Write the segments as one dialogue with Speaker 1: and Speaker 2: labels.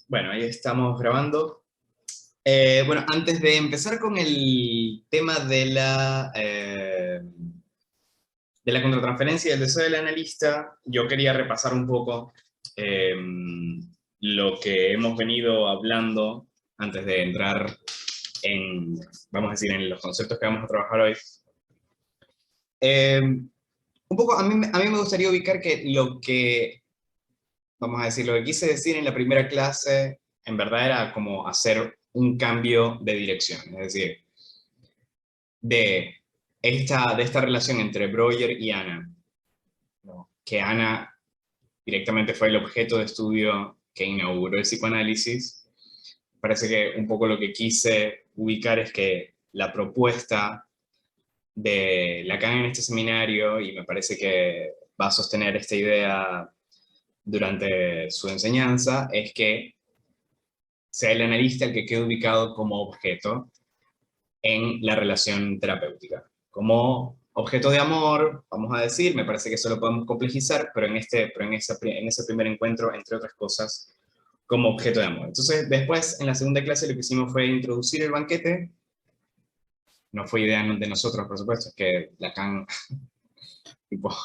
Speaker 1: Bueno, ahí estamos grabando. Bueno, antes de empezar con el tema de la contratransferencia y el deseo del analista, yo quería repasar un poco eh, lo que hemos venido hablando antes de entrar en, vamos a decir, en los conceptos que vamos a trabajar hoy. Un poco, a mí me gustaría ubicar que vamos a decir, lo que quise decir en la primera clase, en verdad era como hacer un cambio de dirección, es decir, de esta relación entre Breuer y Ana, ¿no? Que Ana directamente fue el objeto de estudio que inauguró el psicoanálisis. Parece que un poco lo que quise ubicar es que la propuesta de Lacan en este seminario, y me parece que va a sostener esta idea durante su enseñanza, es que sea el analista el que quede ubicado como objeto en la relación terapéutica. Como objeto de amor, vamos a decir, me parece que eso lo podemos complejizar, pero en ese primer encuentro, entre otras cosas, como objeto de amor. Entonces, después, en la segunda clase, lo que hicimos fue introducir el banquete. No fue idea de nosotros, por supuesto, es que Lacan tipo,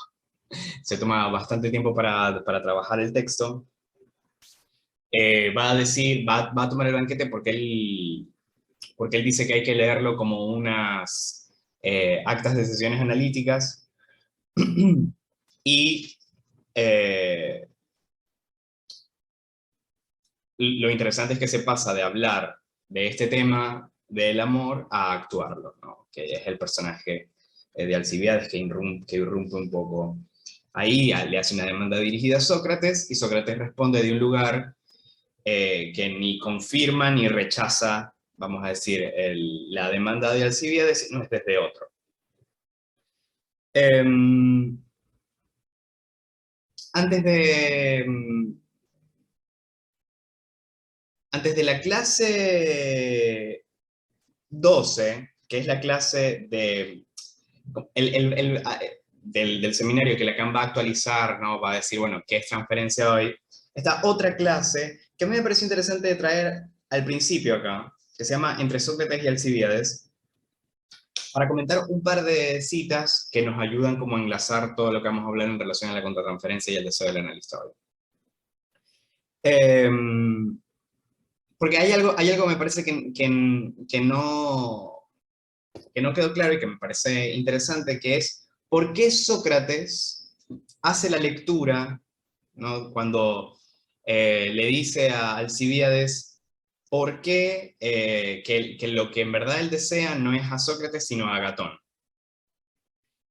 Speaker 1: se toma bastante tiempo para trabajar el texto. Va a decir, va a tomar el banquete porque él dice que hay que leerlo como unas actas de sesiones analíticas y lo interesante es que se pasa de hablar de este tema del amor a actuarlo, ¿no? Que es el personaje de Alcibiades que irrumpe un poco. Ahí le hace una demanda dirigida a Sócrates y Sócrates responde de un lugar que ni confirma ni rechaza, vamos a decir, la demanda de Alcibiades, sino es desde otro. Eh, antes de, antes de la clase 12, que es la clase del seminario que Lacan va a actualizar, ¿no? Va a decir, bueno, ¿qué es transferencia hoy? Esta otra clase que a mí me pareció interesante de traer al principio acá, que se llama Entre Sócrates y Alcibiades, para comentar un par de citas que nos ayudan como a enlazar todo lo que vamos a hablar en relación a la contratransferencia y el deseo del analista hoy. Eh, porque hay algo me parece que no quedó claro y que me parece interesante, que es por qué Sócrates hace la lectura, ¿no? Cuando le dice a Alcibíades por qué que lo que en verdad él desea no es a Sócrates, sino a Agatón.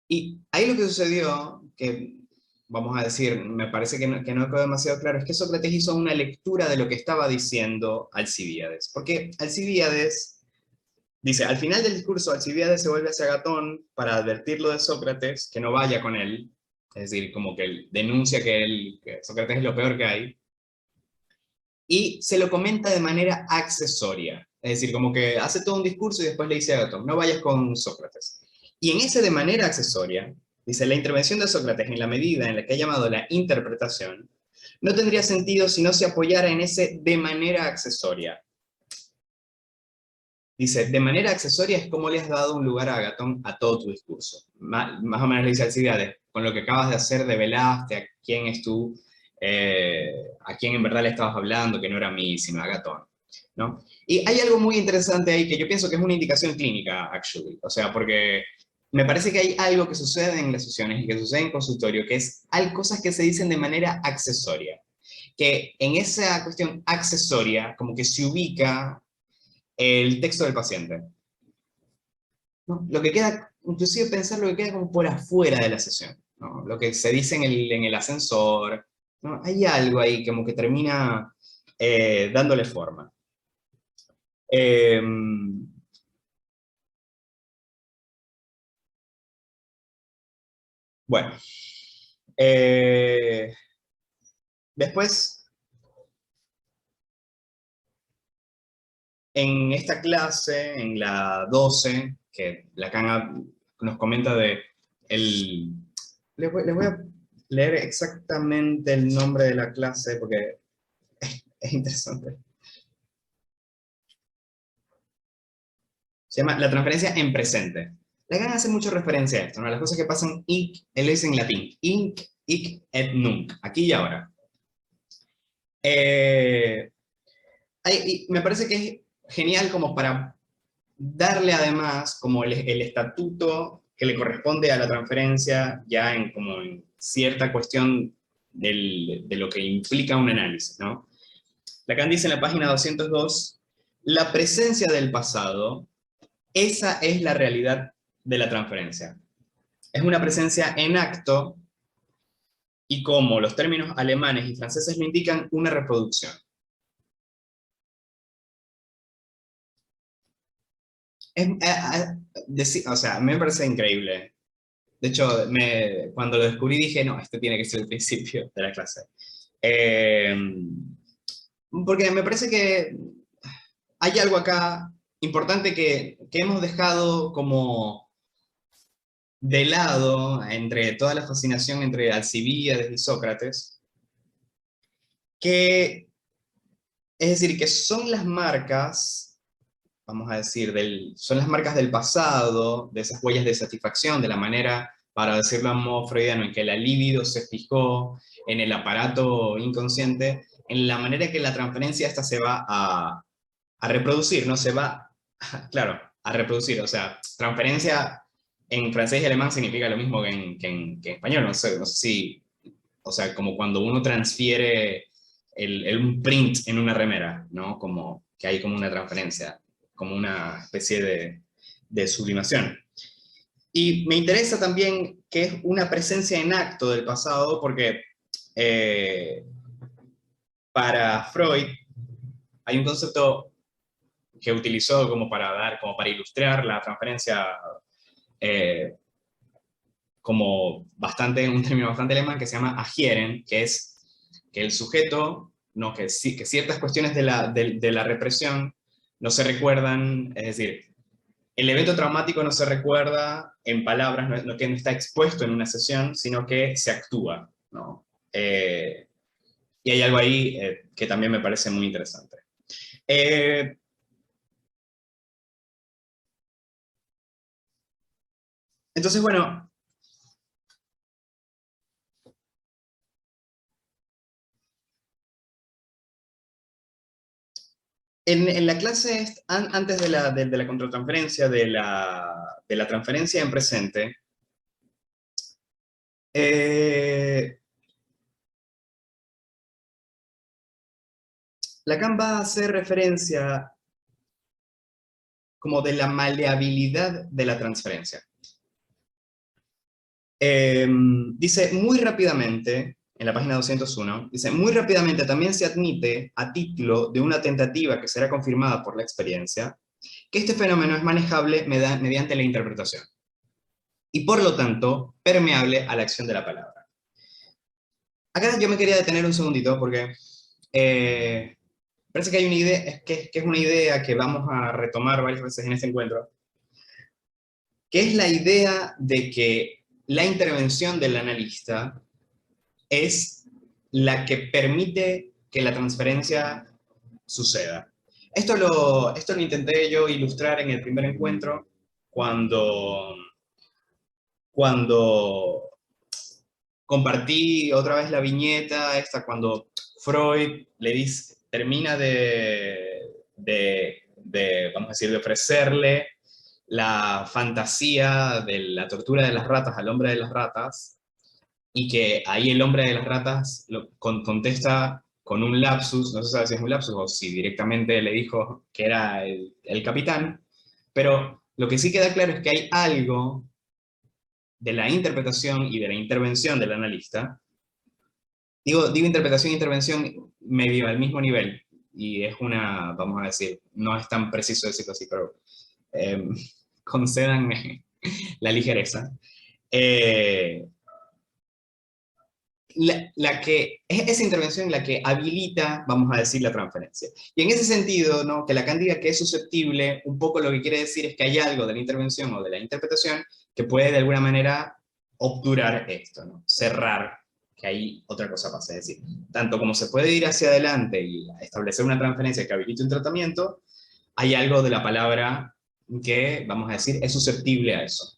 Speaker 1: Y ahí lo que sucedió, que vamos a decir, me parece que no quedó demasiado claro, es que Sócrates hizo una lectura de lo que estaba diciendo Alcibíades. Porque Alcibíades dice, al final del discurso, Alcibíades se vuelve hacia Agatón para advertirlo de Sócrates, que no vaya con él, es decir, como que él denuncia que Sócrates es lo peor que hay, y se lo comenta de manera accesoria, es decir, como que hace todo un discurso y después le dice a Agatón, no vayas con Sócrates. Y en ese de manera accesoria, dice, la intervención de Sócrates en la medida en la que ha llamado la interpretación, no tendría sentido si no se apoyara en ese de manera accesoria. Dice, de manera accesoria es como le has dado un lugar a Agatón a todo tu discurso. Más o menos le dice Alcibiades, con lo que acabas de hacer develaste a quién es tú, a quién en verdad le estabas hablando, que no era a mí, sino a Agatón, ¿no? Y hay algo muy interesante ahí que yo pienso que es una indicación clínica, actually. O sea, porque me parece que hay algo que sucede en las sesiones y que sucede en consultorio, que es, hay cosas que se dicen de manera accesoria. Que en esa cuestión accesoria, como que se ubica el texto del paciente, ¿no? Lo que queda, inclusive pensar lo que queda como por afuera de la sesión, ¿no? Lo que se dice en el ascensor, ¿no? Hay algo ahí como que termina dándole forma. Eh, bueno, eh, después en esta clase, en la 12 que Lacan nos comenta de el... Les voy a leer exactamente el nombre de la clase porque Es interesante. Se llama la transferencia en presente. Lacan hace mucho referencia a esto, ¿no? Las cosas que pasan hic, él lo dice en latín, hinc, hic et nunc, aquí y ahora. Eh, y me parece que es genial como para darle además como el estatuto que le corresponde a la transferencia ya en como en cierta cuestión de lo que implica un análisis, ¿no? Lacan dice en la página 202, la presencia del pasado, esa es la realidad de la transferencia. Es una presencia en acto y como los términos alemanes y franceses lo indican, una reproducción. O sea, me parece increíble. De hecho, cuando lo descubrí dije, no, este tiene que ser el principio de la clase. Eh, Porque me parece que hay algo acá importante que hemos dejado como de lado entre toda la fascinación entre Alcibíades y Sócrates, que es decir, que son las marcas, vamos a decir, son las marcas del pasado, de esas huellas de satisfacción, de la manera, para decirlo a modo freudiano, en que la libido se fijó en el aparato inconsciente, en la manera que la transferencia esta se va a reproducir, ¿no? Se va, claro, a reproducir, o sea, transferencia en francés y alemán significa lo mismo que en español, no sé si, o sea, como cuando uno transfiere un print en una remera, ¿no? Como que hay como una transferencia, como una especie de sublimación. Y me interesa también que es una presencia en acto del pasado, porque eh, para Freud hay un concepto que utilizó como para ilustrar la transferencia eh, como bastante, un término bastante alemán que se llama agieren, que es que el sujeto, no, que ciertas cuestiones de la represión no se recuerdan, es decir, el evento traumático no se recuerda en palabras, que no está expuesto en una sesión, sino que se actúa, ¿no? Y hay algo ahí que también me parece muy interesante. Eh, entonces, bueno, en la clase, antes de la contratransferencia, de la transferencia en presente, eh, Lacan va a hacer referencia como de la maleabilidad de la transferencia. Dice muy rápidamente, en la página 201, dice, muy rápidamente también se admite, a título de una tentativa que será confirmada por la experiencia, que este fenómeno es manejable mediante la interpretación, y por lo tanto, permeable a la acción de la palabra. Acá yo me quería detener un segundito, porque parece que hay una idea, que es una idea que vamos a retomar varias veces en este encuentro, que es la idea de que la intervención del analista es la que permite que la transferencia suceda. Esto lo intenté yo ilustrar en el primer encuentro cuando compartí otra vez la viñeta, cuando Freud le dice, termina vamos a decir, de ofrecerle la fantasía de la tortura de las ratas al hombre de las ratas, y que ahí el hombre de las ratas contesta con un lapsus, no se sabe si es un lapsus o si directamente le dijo que era el capitán, pero lo que sí queda claro es que hay algo de la interpretación y de la intervención del analista, digo interpretación e intervención medio al mismo nivel, y es una, vamos a decir, no es tan preciso decirlo así, pero eh, concédanme la ligereza. Eh, es esa intervención la que habilita, vamos a decir, la transferencia. Y en ese sentido, ¿no? Que Lacan diga que es susceptible, un poco lo que quiere decir es que hay algo de la intervención o de la interpretación que puede de alguna manera obturar esto, ¿no? Cerrar, que ahí otra cosa pasa. Es decir, tanto como se puede ir hacia adelante y establecer una transferencia que habilite un tratamiento, hay algo de la palabra que, vamos a decir, es susceptible a eso.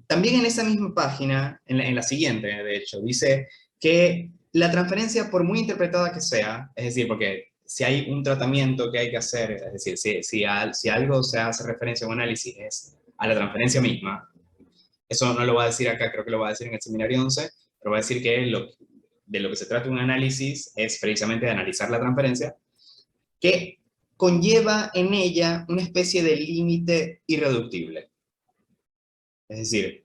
Speaker 1: También en esa misma página, en la siguiente, de hecho, dice que la transferencia, por muy interpretada que sea, es decir, porque si hay un tratamiento que hay que hacer, es decir, si algo se hace referencia a un análisis es a la transferencia misma, eso no lo va a decir acá, creo que lo va a decir en el seminario 11, pero va a decir que de lo que se trata un análisis es precisamente de analizar la transferencia, que conlleva en ella una especie de límite irreductible. Es decir,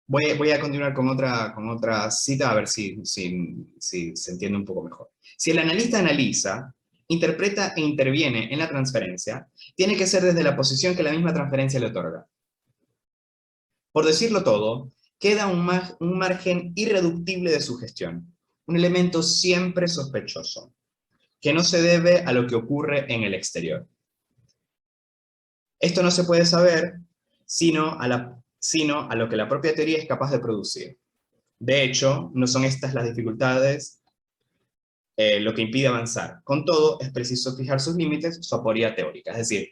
Speaker 1: voy a continuar con otra cita a ver si se entiende un poco mejor. Si el analista analiza, interpreta e interviene en la transferencia, tiene que ser desde la posición que la misma transferencia le otorga. Por decirlo todo, queda un margen irreductible de sugestión, un elemento siempre sospechoso, que no se debe a lo que ocurre en el exterior. Esto no se puede saber sino a lo que la propia teoría es capaz de producir. De hecho, no son estas las dificultades lo que impide avanzar. Con todo, es preciso fijar sus límites, su aporía teórica. Es decir,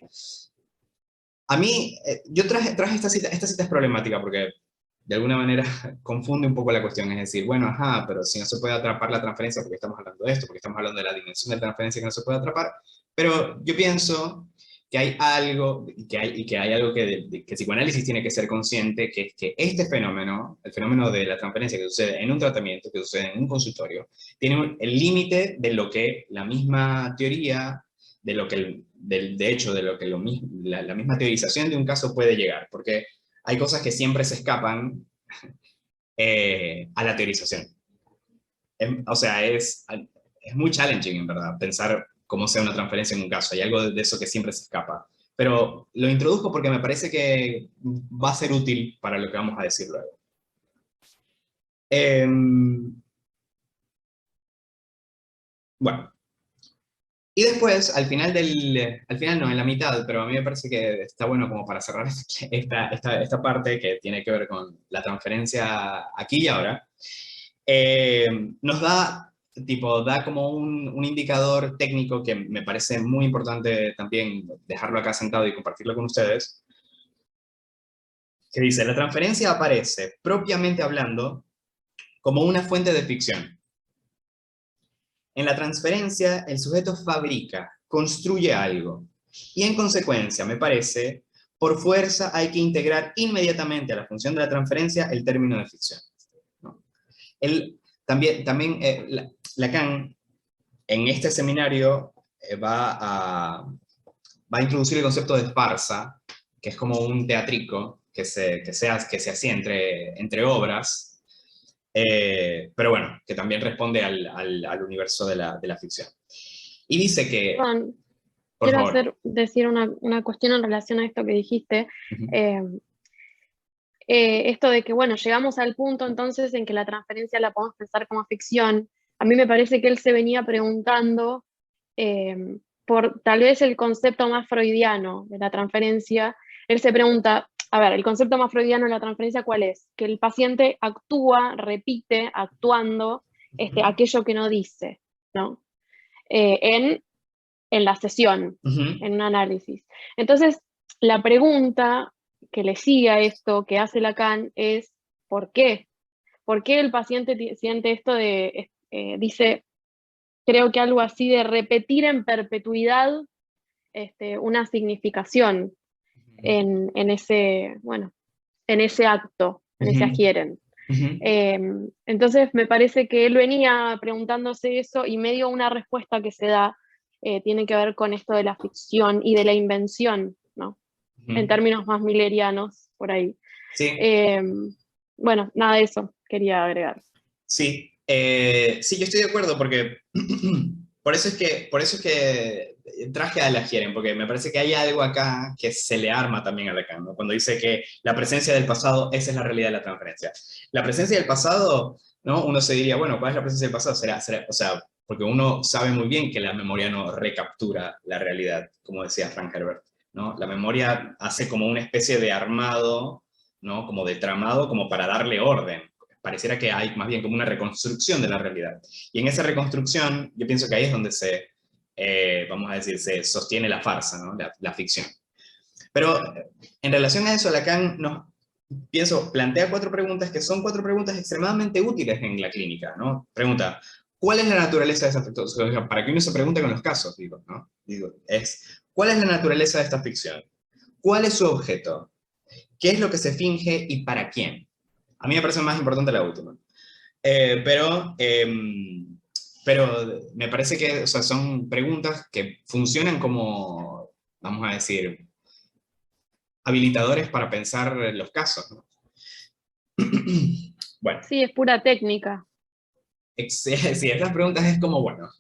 Speaker 1: a mí, yo traje esta cita es problemática porque de alguna manera confunde un poco la cuestión. Es decir, bueno, ajá, pero si no se puede atrapar la transferencia, porque estamos hablando de esto, porque estamos hablando de la dimensión de transferencia que no se puede atrapar, pero yo pienso que hay algo, que hay algo que psicoanálisis tiene que ser consciente, que es que este fenómeno, el fenómeno de la transferencia que sucede en un tratamiento, que sucede en un consultorio, tiene el límite de lo que la misma teoría, de lo que de hecho, de lo que la misma teorización de un caso puede llegar, porque hay cosas que siempre se escapan a la teorización. O sea, es muy challenging, en verdad, pensar cómo sea una transferencia en un caso. Hay algo de eso que siempre se escapa. Pero lo introduzco porque me parece que va a ser útil para lo que vamos a decir luego. Bueno. Y después, al final no, en la mitad, pero a mí me parece que está bueno como para cerrar esta parte que tiene que ver con la transferencia aquí y ahora, nos da como un indicador técnico que me parece muy importante también dejarlo acá sentado y compartirlo con ustedes, que dice, la transferencia aparece, propiamente hablando, como una fuente de ficción. En la transferencia, el sujeto fabrica, construye algo, y en consecuencia, me parece, por fuerza hay que integrar inmediatamente a la función de la transferencia el término de ficción, ¿no? También Lacan, en este seminario, va a introducir el concepto de farsa, que es como un teatrico que se hacía entre obras, pero bueno, que también responde al universo de la ficción. Y dice que...
Speaker 2: Perdón,
Speaker 1: por
Speaker 2: quiero
Speaker 1: favor.
Speaker 2: decir una cuestión en relación a esto que dijiste. Esto de que, bueno, llegamos al punto entonces en que la transferencia la podemos pensar como ficción. A mí me parece que él se venía preguntando por tal vez el concepto más freudiano de la transferencia. Él se pregunta, a ver, el concepto más freudiano de la transferencia, ¿cuál es? Que el paciente actúa, repite, actuando aquello que no dice, ¿no? En la sesión, en un análisis. Entonces, la pregunta que le sigue a esto que hace Lacan es, ¿por qué? ¿Por qué el paciente siente esto dice, creo que algo así de repetir en perpetuidad una significación en ese, bueno, en ese acto, en ese agieren? Entonces me parece que él venía preguntándose eso y medio una respuesta que se da tiene que ver con esto de la ficción y de la invención, ¿no? En términos más millerianos, por ahí.
Speaker 1: Sí.
Speaker 2: Bueno, nada de eso quería agregar.
Speaker 1: Sí, sí, yo estoy de acuerdo porque por eso es que traje a la Gieren, porque me parece que hay algo acá que se le arma también a Lacan, ¿no? Cuando dice que la presencia del pasado, esa es la realidad de la transferencia. La presencia del pasado, ¿no? Uno se diría, bueno, ¿cuál es la presencia del pasado? O sea, porque uno sabe muy bien que la memoria no recaptura la realidad, como decía Frank Herbert. ¿no? La memoria hace como una especie de armado, ¿no? Como de tramado, como para darle orden. Pareciera que hay más bien como una reconstrucción de la realidad. Y en esa reconstrucción, yo pienso que ahí es donde vamos a decir, se sostiene la farsa, ¿no? La ficción. Pero en relación a eso, Lacan pienso, plantea 4 preguntas que son 4 preguntas extremadamente útiles en la clínica, ¿no? Pregunta, ¿cuál es la naturaleza de esta ficción? O sea, para que uno se pregunte con los casos, digo, ¿no? Digo, ¿cuál es la naturaleza de esta ficción? ¿Cuál es su objeto? ¿Qué es lo que se finge y para quién? A mí me parece más importante la última. Pero me parece que, o sea, son preguntas que funcionan como, vamos a decir, habilitadores para pensar los casos, ¿no? Bueno,
Speaker 2: Sí, es pura técnica.
Speaker 1: sí, estas preguntas es como, bueno,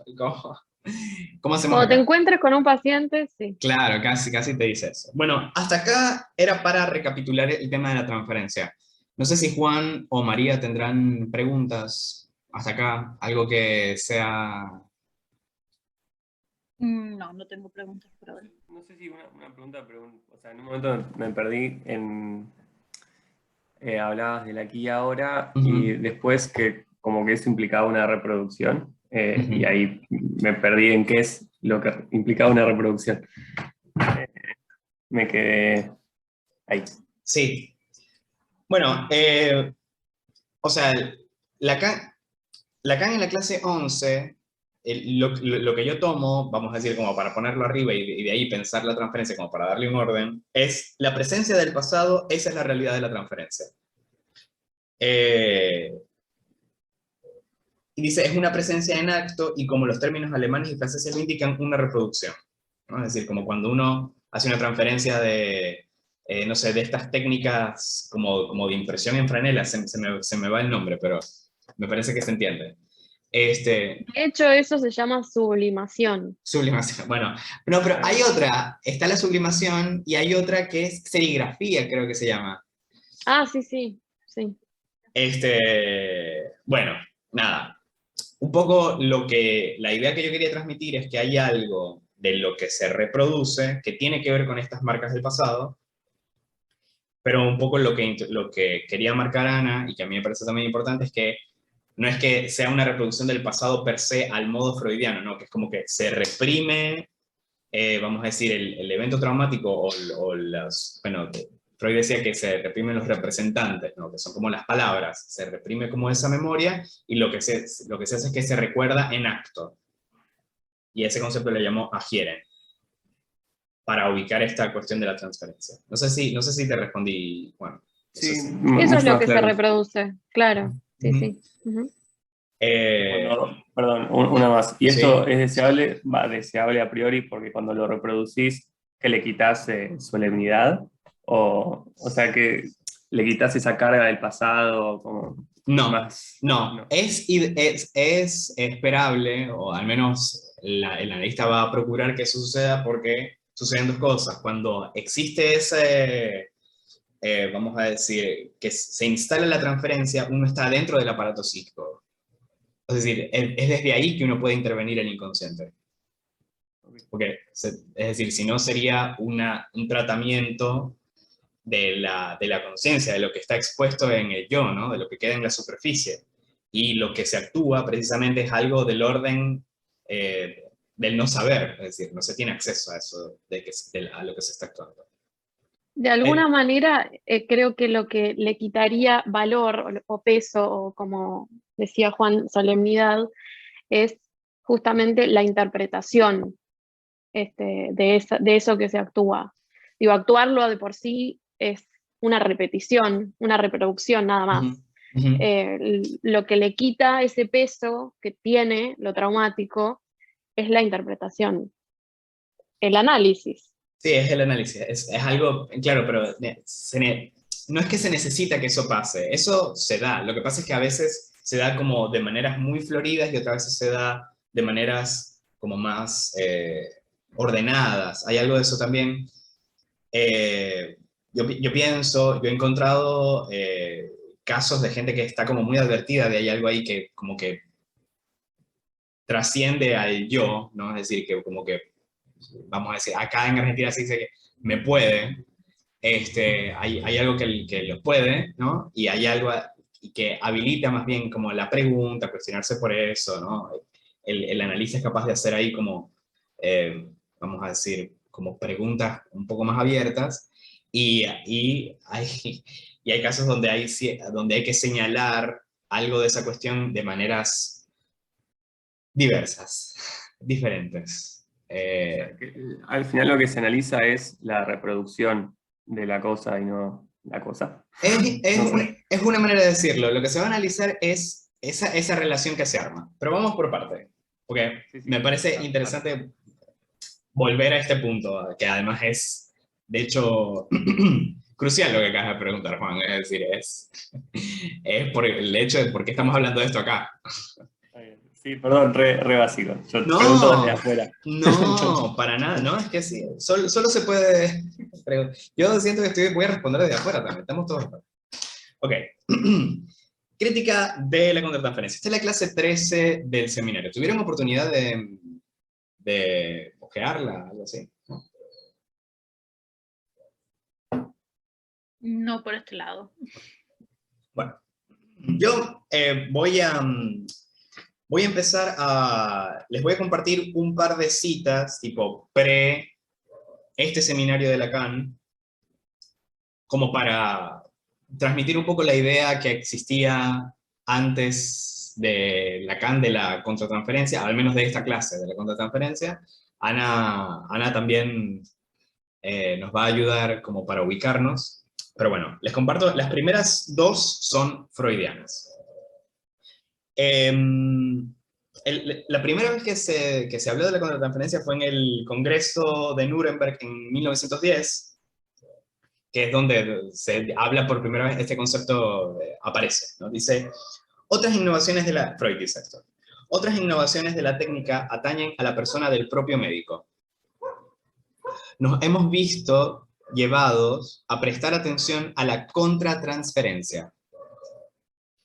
Speaker 1: ¿cómo hacemos
Speaker 2: Cuando te
Speaker 1: acá?
Speaker 2: encuentres con un paciente, sí.
Speaker 1: Claro, casi te dice eso. Bueno, hasta acá era para recapitular el tema de la transferencia. No sé si Juan o María tendrán preguntas hasta acá, algo que sea...
Speaker 3: No, no tengo preguntas por ahora.
Speaker 4: No sé si una pregunta, pero o sea, en un momento me perdí en... hablabas del aquí y ahora y después que como que eso implicaba una reproducción y ahí me perdí en qué es lo que implicaba una reproducción. Me quedé ahí.
Speaker 1: Sí. Bueno, o sea, Lacan en la clase 11, lo que yo tomo, vamos a decir, como para ponerlo arriba y de ahí pensar la transferencia como para darle un orden, es la presencia del pasado, esa es la realidad de la transferencia. Y dice, es una presencia en acto y como los términos alemanes y franceses lo indican, una reproducción, ¿no? Es decir, como cuando uno hace una transferencia de, no sé, de estas técnicas como de impresión en franela, se me va el nombre, pero me parece que se entiende.
Speaker 2: De hecho, eso se llama sublimación.
Speaker 1: Sublimación, bueno. No, pero hay otra, está la sublimación y hay otra que es serigrafía, creo que se llama.
Speaker 2: Ah, sí, sí, sí.
Speaker 1: Bueno, nada. Un poco la idea que yo quería transmitir es que hay algo de lo que se reproduce que tiene que ver con estas marcas del pasado, pero un poco lo que quería marcar Ana, y que a mí me parece también importante, es que no es que sea una reproducción del pasado per se al modo freudiano, ¿no? Que es como que se reprime, vamos a decir, el evento traumático o las, bueno, Freud decía que se reprimen los representantes, ¿no? Que son como las palabras, se reprime como esa memoria y lo que se hace es que se recuerda en acto. Y ese concepto le llamó agieren, para ubicar esta cuestión de la transferencia. No sé si te respondí, Juan.
Speaker 4: Sí,
Speaker 2: eso es lo que
Speaker 4: claro.
Speaker 2: se reproduce, claro. Sí, sí.
Speaker 4: Perdón, una más. ¿Y esto
Speaker 1: Sí.
Speaker 4: es deseable? Va, deseable a priori porque cuando lo reproducís, que le quitas solemnidad, o sea que le quitas esa carga del pasado, como
Speaker 1: No,
Speaker 4: más.
Speaker 1: no. Es esperable, o al menos el analista va a procurar que eso suceda porque suceden 2 cosas. Cuando existe ese, vamos a decir, que se instala la transferencia, uno está dentro del aparato psíquico. Es decir, es desde ahí que uno puede intervenir el inconsciente. Porque, es decir, si no sería un tratamiento de la conciencia, de lo que está expuesto en el yo, ¿no? De lo que queda en la superficie. Y lo que se actúa precisamente es algo del orden del no saber, es decir, no se tiene acceso a eso, a lo que se está actuando.
Speaker 2: De alguna manera, creo que lo que le quitaría valor o peso, o como decía Juan, solemnidad, es justamente la interpretación de eso que se actúa. Digo, actuarlo de por sí es una repetición, una reproducción nada más. Lo que le quita ese peso que tiene lo traumático es la interpretación, el análisis.
Speaker 1: Sí, es el análisis, es algo, claro, pero no es que se necesita que eso pase, eso se da. Lo que pasa es que a veces se da como de maneras muy floridas y otras veces se da de maneras como más ordenadas. Hay algo de eso también. Yo pienso, yo he encontrado casos de gente que está como muy advertida de hay algo ahí que como que trasciende al yo, ¿no? Es decir, que como que, vamos a decir, acá en Argentina se dice que me puede, hay algo que lo puede, ¿no? Y hay algo que habilita más bien como la pregunta, cuestionarse por eso, ¿no? El analista es capaz de hacer ahí como, vamos a decir, como preguntas un poco más abiertas, y hay casos donde donde hay que señalar algo de esa cuestión de maneras diversas, diferentes.
Speaker 4: Al final lo que se analiza es la reproducción de la cosa y no la cosa.
Speaker 1: Es una manera de decirlo. Lo que se va a analizar es esa relación que se arma. Pero vamos por parte, porque
Speaker 4: Sí, sí,
Speaker 1: me parece
Speaker 4: claro,
Speaker 1: interesante volver a este punto, que además es, de hecho, crucial lo que acabas de preguntar, Juan. Es decir, es por el hecho de por qué estamos hablando de esto acá.
Speaker 4: sí, perdón, re básico. Yo pregunto desde
Speaker 1: No,
Speaker 4: afuera.
Speaker 1: no, para nada, no, es que sí, solo se puede, yo siento que voy a responder desde afuera también, estamos todos afuera. Ok, crítica de la contratransferencia. Esta es la clase 13 del seminario. ¿Tuvieron oportunidad de ojearla, algo así?
Speaker 3: No por este lado.
Speaker 1: Bueno, yo voy a empezar les voy a compartir un par de citas, tipo este seminario de Lacan, como para transmitir un poco la idea que existía antes de Lacan de la contratransferencia, al menos de esta clase de la contratransferencia. Ana también nos va a ayudar como para ubicarnos, pero bueno, les comparto, las primeras dos son freudianas. La primera vez que se habló de la contratransferencia fue en el Congreso de Nuremberg en 1910, que es donde se habla por primera vez, este concepto aparece, ¿no? Dice, Freud dice esto, otras innovaciones de la técnica atañen a la persona del propio médico. Nos hemos visto llevados a prestar atención a la contratransferencia,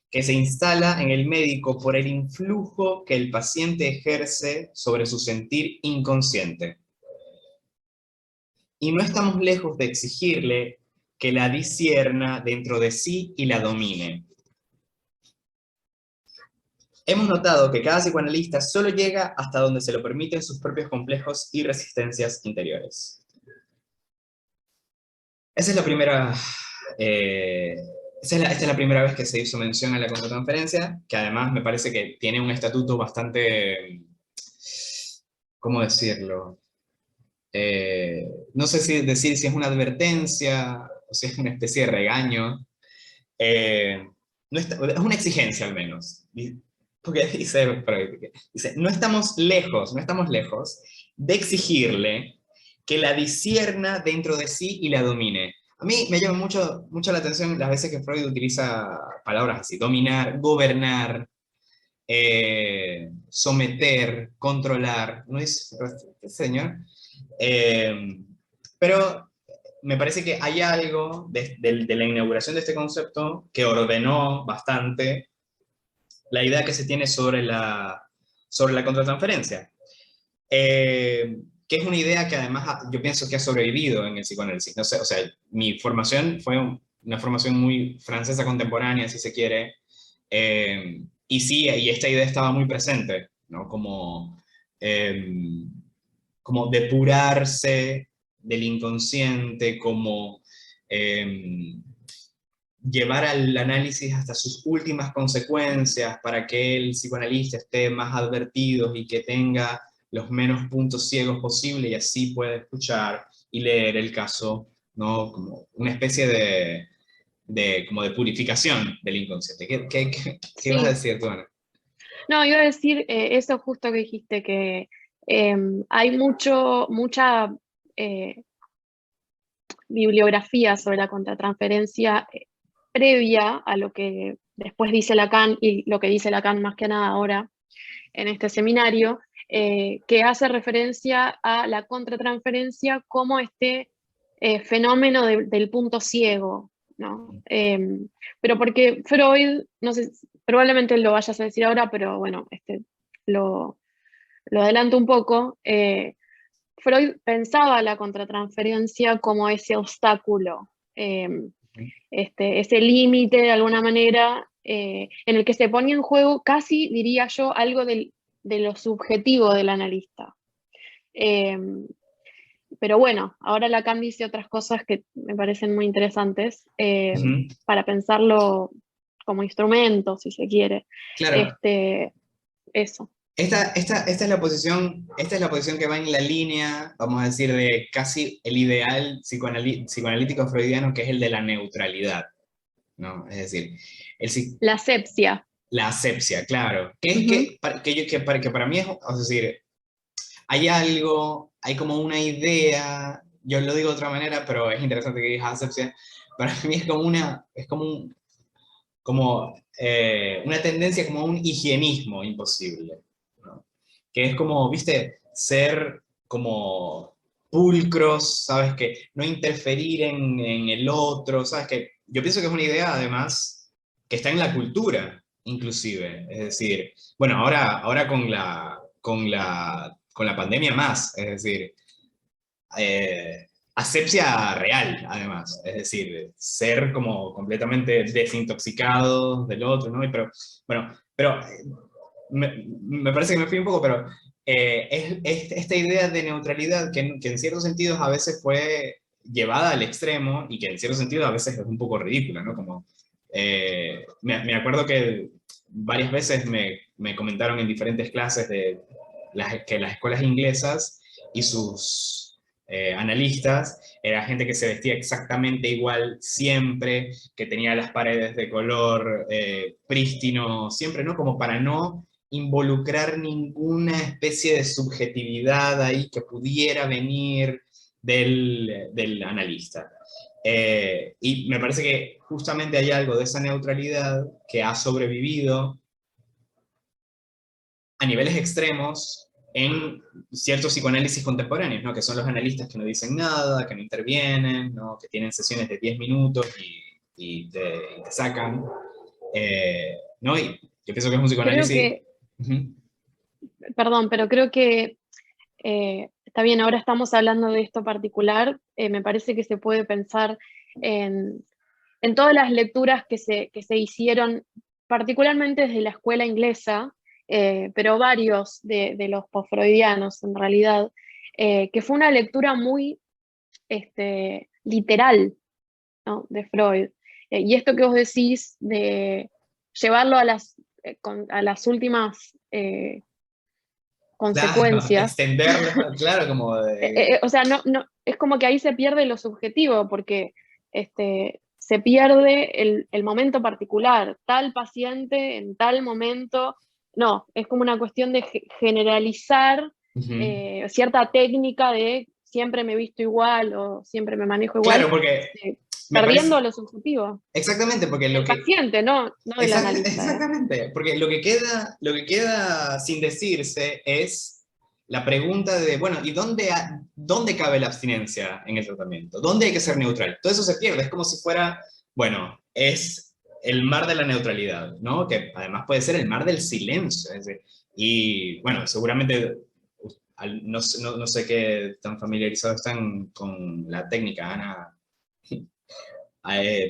Speaker 1: que se instala en el médico por el influjo que el paciente ejerce sobre su sentir inconsciente. Y no estamos lejos de exigirle que la discierna dentro de sí y la domine. Hemos notado que cada psicoanalista solo llega hasta donde se lo permiten sus propios complejos y resistencias interiores. Esa es la primera... esta es la primera vez que se hizo mención a la contratransferencia, que además me parece que tiene un estatuto bastante... ¿Cómo decirlo? No sé si decir si es una advertencia o si es una especie de regaño. Es una exigencia al menos. Porque dice, no estamos lejos de exigirle que la discierna dentro de sí y la domine. A mí me llama mucho la atención las veces que Freud utiliza palabras así, dominar, gobernar, someter, controlar. ¿No es, señor? Pero me parece que hay algo de la inauguración de este concepto que ordenó bastante la idea que se tiene sobre la contratransferencia. Que es una idea que además yo pienso que ha sobrevivido en el psicoanálisis. No sé, o sea, mi formación fue una formación muy francesa contemporánea, si se quiere, y sí, y esta idea estaba muy presente, ¿no? Como depurarse del inconsciente, como llevar al análisis hasta sus últimas consecuencias para que el psicoanalista esté más advertido y que tenga los menos puntos ciegos posible y así pueda escuchar y leer el caso, ¿no? Como una especie como de purificación del inconsciente. ¿Qué vas a decir tú, Ana?
Speaker 2: No, iba a decir eso justo que dijiste, que hay mucha bibliografía sobre la contratransferencia previa a lo que después dice Lacan y lo que dice Lacan más que nada ahora en este seminario, que hace referencia a la contratransferencia como este fenómeno del punto ciego, ¿no? Pero porque Freud, no sé, probablemente lo vayas a decir ahora, pero bueno, lo adelanto un poco, Freud pensaba la contratransferencia como ese obstáculo, ese límite de alguna manera, en el que se ponía en juego casi, diría yo, algo de lo subjetivo del analista. Pero bueno, ahora Lacan dice otras cosas que me parecen muy interesantes para pensarlo como instrumento, si se quiere.
Speaker 1: Claro.
Speaker 2: Eso.
Speaker 1: Esta es la posición que va en la línea, vamos a decir, de casi el ideal psicoanalítico freudiano, que es el de la neutralidad, ¿no? Es decir,
Speaker 2: la asepsia.
Speaker 1: La asepsia, claro. Que para mí es, o decir, hay como una idea, yo lo digo de otra manera, pero es interesante que digas asepsia, para mí es como una tendencia, como un higienismo imposible, ¿no? Que es como, viste, ser como pulcros, ¿sabes? Que no interferir en el otro, ¿sabes? Que yo pienso que es una idea, además, que está en la cultura, inclusive. Es decir, bueno, ahora con la pandemia más, es decir, asepsia real, además, es decir, ser como completamente desintoxicados del otro, ¿no? Pero me parece que me fui un poco, pero es esta idea de neutralidad que en ciertos sentidos a veces fue llevada al extremo y que en ciertos sentidos a veces es un poco ridícula, ¿no? Como, me acuerdo que varias veces me comentaron en diferentes clases que las escuelas inglesas y sus analistas, era gente que se vestía exactamente igual siempre, que tenía las paredes de color prístino siempre, ¿no? Como para no involucrar ninguna especie de subjetividad ahí que pudiera venir del analista. Y me parece que justamente hay algo de esa neutralidad que ha sobrevivido a niveles extremos en ciertos psicoanálisis contemporáneos, ¿no? Que son los analistas que no dicen nada, que no intervienen, ¿no? Que tienen sesiones de 10 minutos y te sacan, ¿no? Y yo pienso que es un psicoanálisis...
Speaker 2: Perdón, pero creo que está bien, ahora estamos hablando de esto particular, me parece que se puede pensar en todas las lecturas que se hicieron, particularmente desde la escuela inglesa, pero varios de los post-freudianos en realidad, que fue una lectura muy literal, ¿no? De Freud. Y esto que vos decís de llevarlo a las últimas consecuencias.
Speaker 1: Claro, extenderlo, claro, como de...
Speaker 2: O sea, no, es como que ahí se pierde lo subjetivo, porque se pierde el momento particular, tal paciente en tal momento. No, es como una cuestión de generalizar cierta técnica de siempre me he visto igual o siempre me manejo igual.
Speaker 1: Claro, porque...
Speaker 2: perdiendo lo subjetivo.
Speaker 1: Exactamente, porque
Speaker 2: el paciente, no el analista.
Speaker 1: Exactamente, porque lo que queda sin decirse es la pregunta de, bueno, ¿y dónde cabe la abstinencia en el tratamiento? ¿Dónde hay que ser neutral? Todo eso se pierde, es como si fuera, bueno, es el mar de la neutralidad, ¿no? Que además puede ser el mar del silencio. Y bueno, seguramente, no sé qué tan familiarizados están con la técnica, Ana.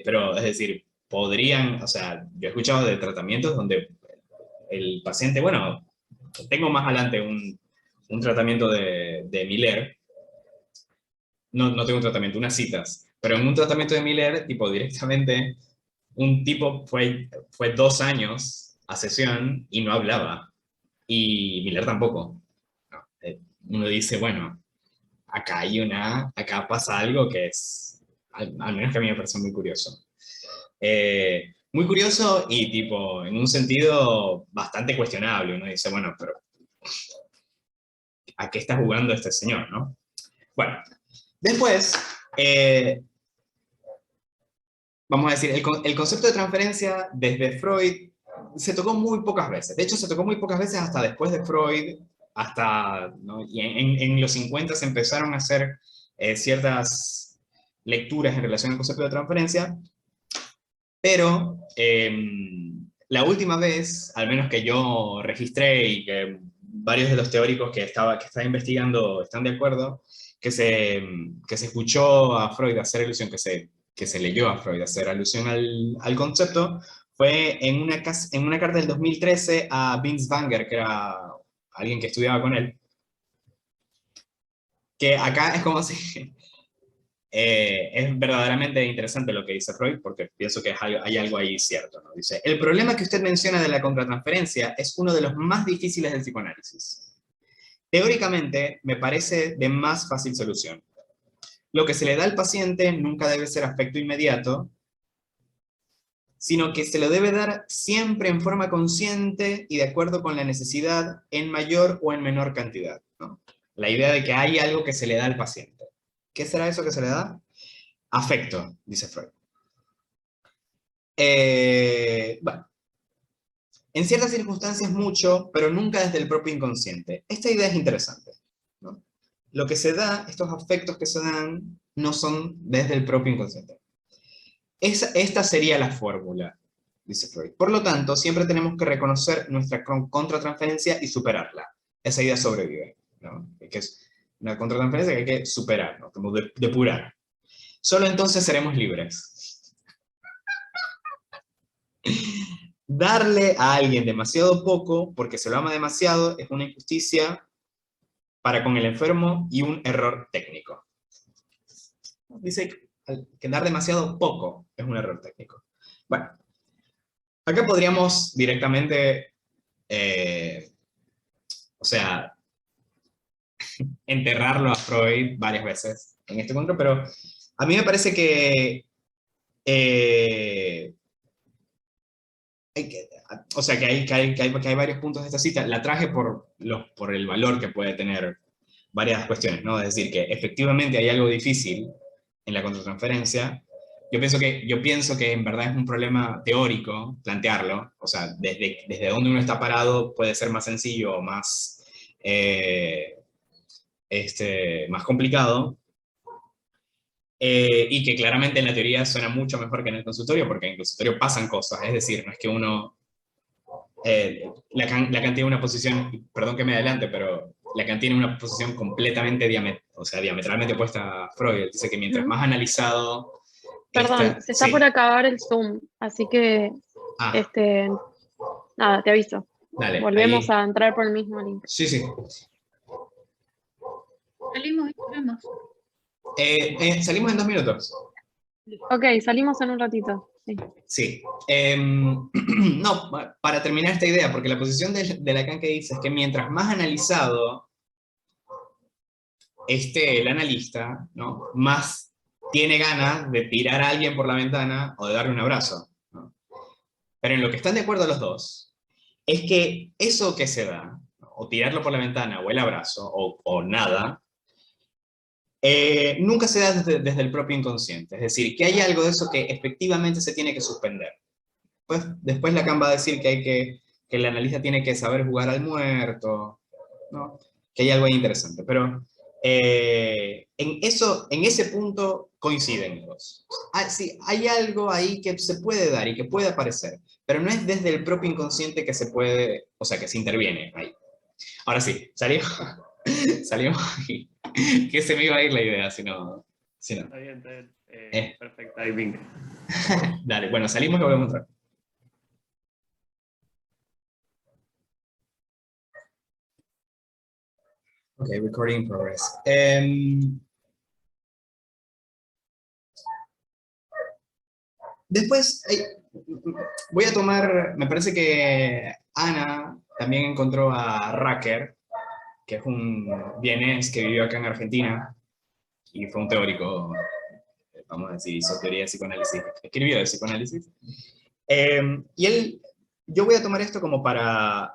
Speaker 1: Pero es decir, podrían, o sea, yo he escuchado de tratamientos donde el paciente, bueno, tengo más adelante un tratamiento de Miller, no tengo un tratamiento, unas citas, pero en un tratamiento de Miller, tipo directamente, un tipo fue 2 años a sesión y no hablaba, y Miller tampoco. No, uno dice, bueno, acá pasa algo que es, al menos que a mí me parece muy curioso. Muy curioso y tipo, en un sentido bastante cuestionable. Uno dice, bueno, pero ¿a qué está jugando este señor, no? Bueno, después, vamos a decir, el concepto de transferencia desde Freud se tocó muy pocas veces. De hecho, se tocó muy pocas veces hasta después de Freud, ¿no? Y en los 50 se empezaron a hacer ciertas lecturas en relación al concepto de transferencia, pero la última vez, al menos que yo registré y que varios de los teóricos que estaba investigando están de acuerdo, que se escuchó a Freud hacer alusión, que se leyó a Freud hacer alusión al concepto, fue en una carta del 2013 a Vince Wanger, que era alguien que estudiaba con él, que acá es como si... es verdaderamente interesante lo que dice Freud, porque pienso que hay algo ahí cierto, ¿no? Dice, el problema que usted menciona de la contratransferencia es uno de los más difíciles del psicoanálisis. Teóricamente, me parece de más fácil solución. Lo que se le da al paciente nunca debe ser afecto inmediato, sino que se lo debe dar siempre en forma consciente y de acuerdo con la necesidad en mayor o en menor cantidad, ¿no? La idea de que hay algo que se le da al paciente. ¿Qué será eso que se le da? Afecto, dice Freud. Bueno, en ciertas circunstancias mucho, pero nunca desde el propio inconsciente. Esta idea es interesante, ¿no? Lo que se da, estos afectos que se dan, no son desde el propio inconsciente. Esta sería la fórmula, dice Freud. Por lo tanto, siempre tenemos que reconocer nuestra contratransferencia y superarla. Esa idea sobrevive, ¿no? Que es una contratransferencia que hay que superar, ¿no? Como depurar. Solo entonces seremos libres. Darle a alguien demasiado poco, porque se lo ama demasiado, es una injusticia para con el enfermo y un error técnico. Dice que dar demasiado poco es un error técnico. Bueno, acá podríamos directamente, o sea, enterrarlo a Freud varias veces en este encuentro, pero a mí me parece que, o sea, que hay varios puntos de esta cita. La traje por el valor que puede tener varias cuestiones, ¿no? Es decir, que efectivamente hay algo difícil en la contratransferencia. Yo pienso que en verdad es un problema teórico plantearlo, o sea, desde donde uno está parado puede ser más sencillo o más, más complicado, y que claramente en la teoría suena mucho mejor que en el consultorio, porque en el consultorio pasan cosas, es decir, no es que uno... Lacan tiene una posición, perdón que me adelante, pero Lacan tiene una posición completamente diametralmente opuesta a Freud. Dice que mientras más analizado...
Speaker 2: Perdón, se está por acabar el Zoom, así que, nada, te aviso.
Speaker 1: Dale,
Speaker 2: volvemos
Speaker 1: ahí.
Speaker 2: A entrar por el mismo link.
Speaker 1: Sí.
Speaker 3: Salimos.
Speaker 1: Salimos en 2 minutos.
Speaker 2: Ok, salimos en un ratito.
Speaker 1: Sí. No, para terminar esta idea, porque la posición de Lacan que dice es que mientras más analizado esté el analista, ¿no?, más tiene ganas de tirar a alguien por la ventana o de darle un abrazo, ¿no? Pero en lo que están de acuerdo los dos es que eso que se da, o tirarlo por la ventana o el abrazo o nada, nunca se da desde el propio inconsciente. Es decir, que hay algo de eso que efectivamente se tiene que suspender. Pues, después Lacan va a decir que el analista tiene que saber jugar al muerto, ¿no? Que hay algo ahí interesante. Pero en ese punto coinciden los. Sí, hay algo ahí que se puede dar y que puede aparecer, pero no es desde el propio inconsciente que se puede, o sea, que se interviene ahí. Ahora sí, salimos aquí. Que se me iba a ir la idea, si no.
Speaker 4: Está bien. Perfecto timing.
Speaker 1: Dale, bueno, salimos y volvemos a entrar. Ok, recording in progress. Después, voy a tomar, me parece que Ana también encontró a Racker, que es un vienés que vivió acá en Argentina y fue un teórico, vamos a decir, hizo teoría de psicoanálisis, escribió de psicoanálisis. Yo voy a tomar esto como para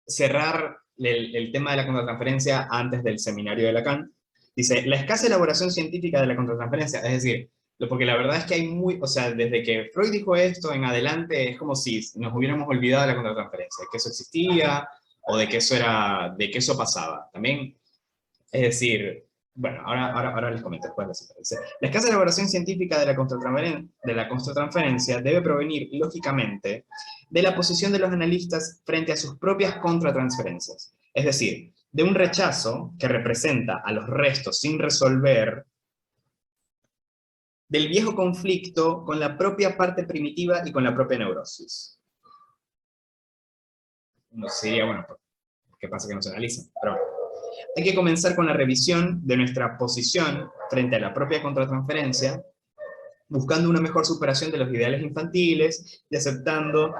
Speaker 1: cerrar el tema de la contratransferencia antes del seminario de Lacan. Dice, la escasa elaboración científica de la contratransferencia, es decir, porque la verdad es que hay o sea, desde que Freud dijo esto en adelante, es como si nos hubiéramos olvidado de la contratransferencia, de que eso existía, o de que eso pasaba. También, es decir, bueno, ahora les comento después. La escasa elaboración científica de la contratransferencia debe provenir, lógicamente, de la posición de los analistas frente a sus propias contratransferencias. Es decir, de un rechazo que representa a los restos sin resolver del viejo conflicto con la propia parte primitiva y con la propia neurosis. No sería, bueno, ¿qué pasa que no se analiza? Pero bueno. Hay que comenzar con la revisión de nuestra posición frente a la propia contratransferencia, buscando una mejor superación de los ideales infantiles y aceptando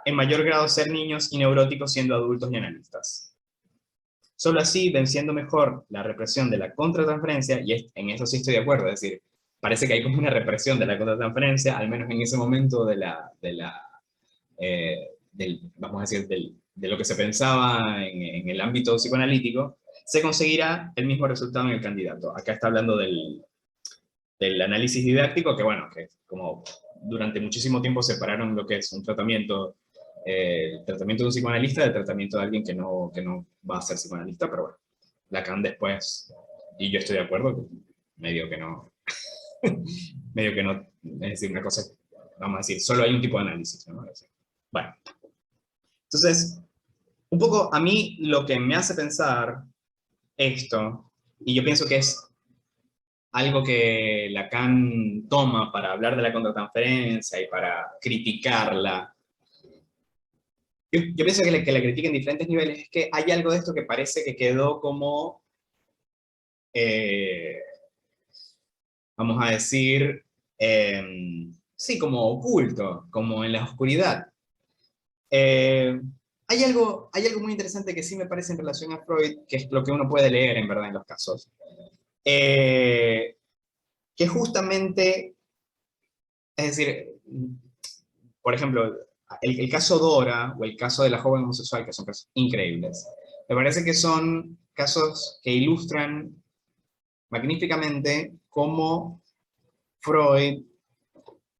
Speaker 1: en mayor grado ser niños y neuróticos siendo adultos y analistas. Solo así, venciendo mejor la represión de la contratransferencia, y en eso sí estoy de acuerdo, es decir, parece que hay como una represión de la contratransferencia, al menos en ese momento vamos a decir, de lo que se pensaba en el ámbito psicoanalítico, se conseguirá el mismo resultado en el candidato. Acá está hablando del análisis didáctico, que bueno, que como durante muchísimo tiempo separaron lo que es un tratamiento, el tratamiento de un psicoanalista del tratamiento de alguien que no va a ser psicoanalista, pero bueno, Lacan después, y yo estoy de acuerdo, medio que no, es decir, una cosa, vamos a decir, solo hay un tipo de análisis, ¿no? Bueno, entonces, un poco a mí lo que me hace pensar esto, y yo pienso que es algo que Lacan toma para hablar de la contratransferencia y para criticarla, yo pienso que la critica en diferentes niveles, es que hay algo de esto que parece que quedó como, vamos a decir, sí, como oculto, como en la oscuridad. Hay algo muy interesante que sí me parece en relación a Freud, que es lo que uno puede leer en verdad en los casos, que justamente, es decir, por ejemplo, el caso Dora o el caso de la joven homosexual, que son casos increíbles, me parece que son casos que ilustran magníficamente cómo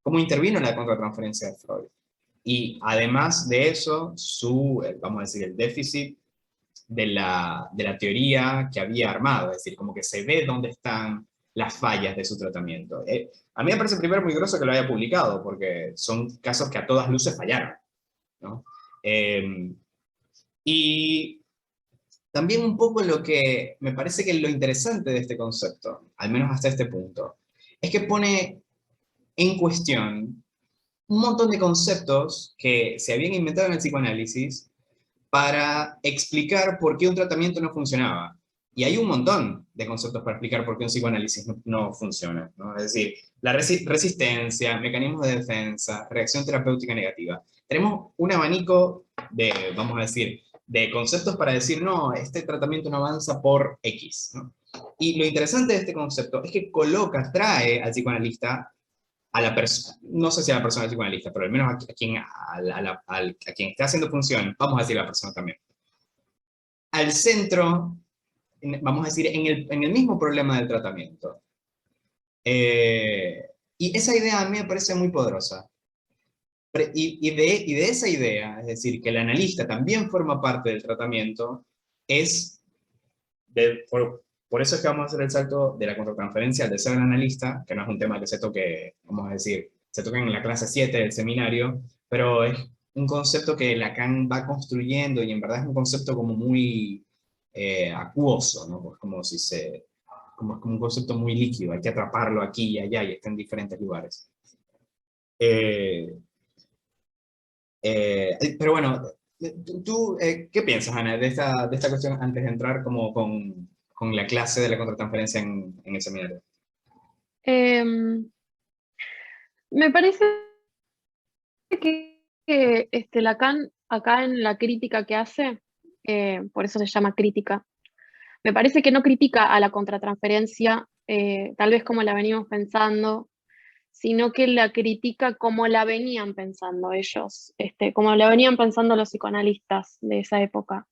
Speaker 1: intervino en la contratransferencia de Freud. Y además de eso, vamos a decir, el déficit de la teoría que había armado, es decir, como que se ve dónde están las fallas de su tratamiento. A mí me parece primero muy groso que lo haya publicado, porque son casos que a todas luces fallaron, ¿no? Y también un poco lo que me parece que lo interesante de este concepto, al menos hasta este punto, es que pone en cuestión un montón de conceptos que se habían inventado en el psicoanálisis para explicar por qué un tratamiento no funcionaba. Y hay un montón de conceptos para explicar por qué un psicoanálisis no funciona, ¿no? Es decir, la resistencia, mecanismos de defensa, reacción terapéutica negativa. Tenemos un abanico de, vamos a decir, de conceptos para decir, no, este tratamiento no avanza por X, ¿no? Y lo interesante de este concepto es que trae al psicoanalista, no sé si a la persona psicoanalista, pero al menos a quien esté haciendo función, vamos a decir a la persona también, al centro, vamos a decir, en el mismo problema del tratamiento. Y esa idea a mí me parece muy poderosa. Y de esa idea, es decir, que el analista también forma parte del tratamiento, por eso es que vamos a hacer el salto de la contratransferencia al de ser el analista, que no es un tema que se toque, vamos a decir, se toca en la clase 7 del seminario, pero es un concepto que Lacan va construyendo y en verdad es un concepto como muy acuoso, ¿no? Pues como un concepto muy líquido, hay que atraparlo aquí y allá y está en diferentes lugares. Pero bueno, ¿tú qué piensas, Ana, de esta cuestión antes de entrar como con la clase de la contratransferencia en el seminario?
Speaker 2: Me parece que Lacan, acá en la crítica que hace, por eso se llama crítica, me parece que no critica a la contratransferencia, tal vez como la venimos pensando, sino que la critica como la venían pensando ellos, como la venían pensando los psicoanalistas de esa época.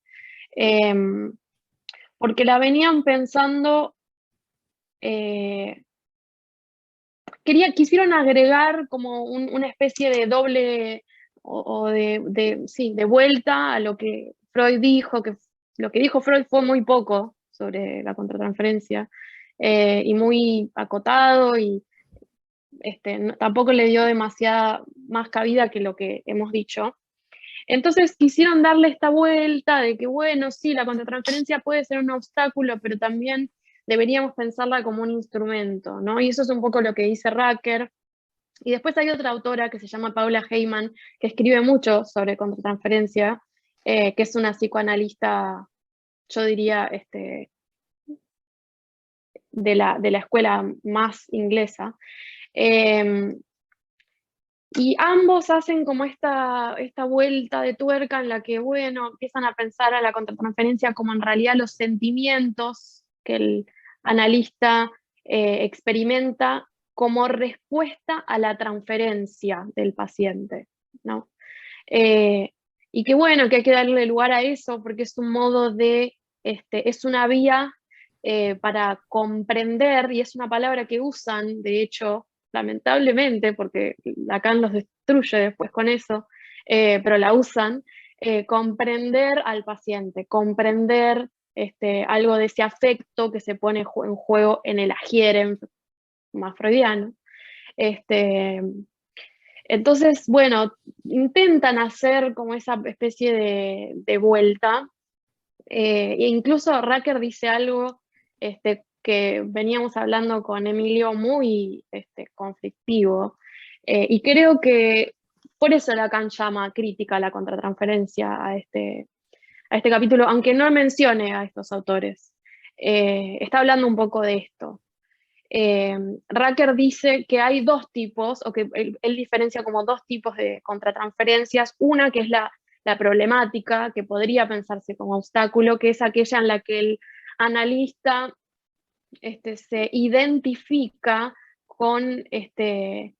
Speaker 2: Porque la venían pensando, quisieron agregar como una especie de doble o de vuelta a lo que Freud dijo, que lo que dijo Freud fue muy poco, sobre la contratransferencia, y muy acotado, y tampoco le dio demasiada más cabida que lo que hemos dicho. Entonces quisieron darle esta vuelta de que, bueno, sí, la contratransferencia puede ser un obstáculo, pero también deberíamos pensarla como un instrumento, ¿no? Y eso es un poco lo que dice Rucker. Y después hay otra autora que se llama Paula Heyman, que escribe mucho sobre contratransferencia, que es una psicoanalista, yo diría, de la escuela más inglesa. Y ambos hacen como esta vuelta de tuerca en la que, bueno, empiezan a pensar a la contratransferencia como en realidad los sentimientos que el analista experimenta como respuesta a la transferencia del paciente, ¿no? Y que bueno, que hay que darle lugar a eso porque es un modo de, es una vía para comprender, y es una palabra que usan, de hecho, lamentablemente, porque Lacan los destruye después con eso, pero la usan, comprender al paciente, comprender algo de ese afecto que se pone en juego en el agiere más freudiano. Entonces, bueno, intentan hacer como esa especie de vuelta, e incluso Rucker dice algo que veníamos hablando con Emilio muy conflictivo, y creo que por eso Lacan llama crítica a la contratransferencia a este capítulo, aunque no mencione a estos autores. Está hablando un poco de esto. Rucker dice que hay dos tipos, o que él diferencia como dos tipos de contratransferencias. Una que es la problemática, que podría pensarse como obstáculo, que es aquella en la que el analista se identifica con ese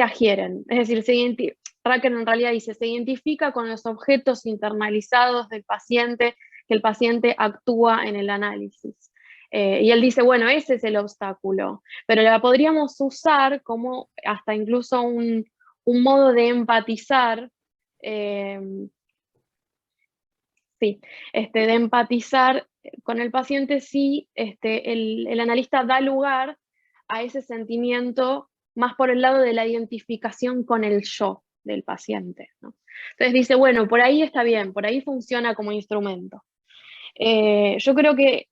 Speaker 2: agieren. Es decir, Rucker en realidad dice, se identifica con los objetos internalizados del paciente, que el paciente actúa en el análisis. Y él dice, bueno, ese es el obstáculo, pero la podríamos usar como hasta incluso un modo de empatizar, sí, de empatizar con el paciente si el analista da lugar a ese sentimiento más por el lado de la identificación con el yo del paciente, ¿no? Entonces dice, bueno, por ahí está bien, por ahí funciona como instrumento. Yo creo que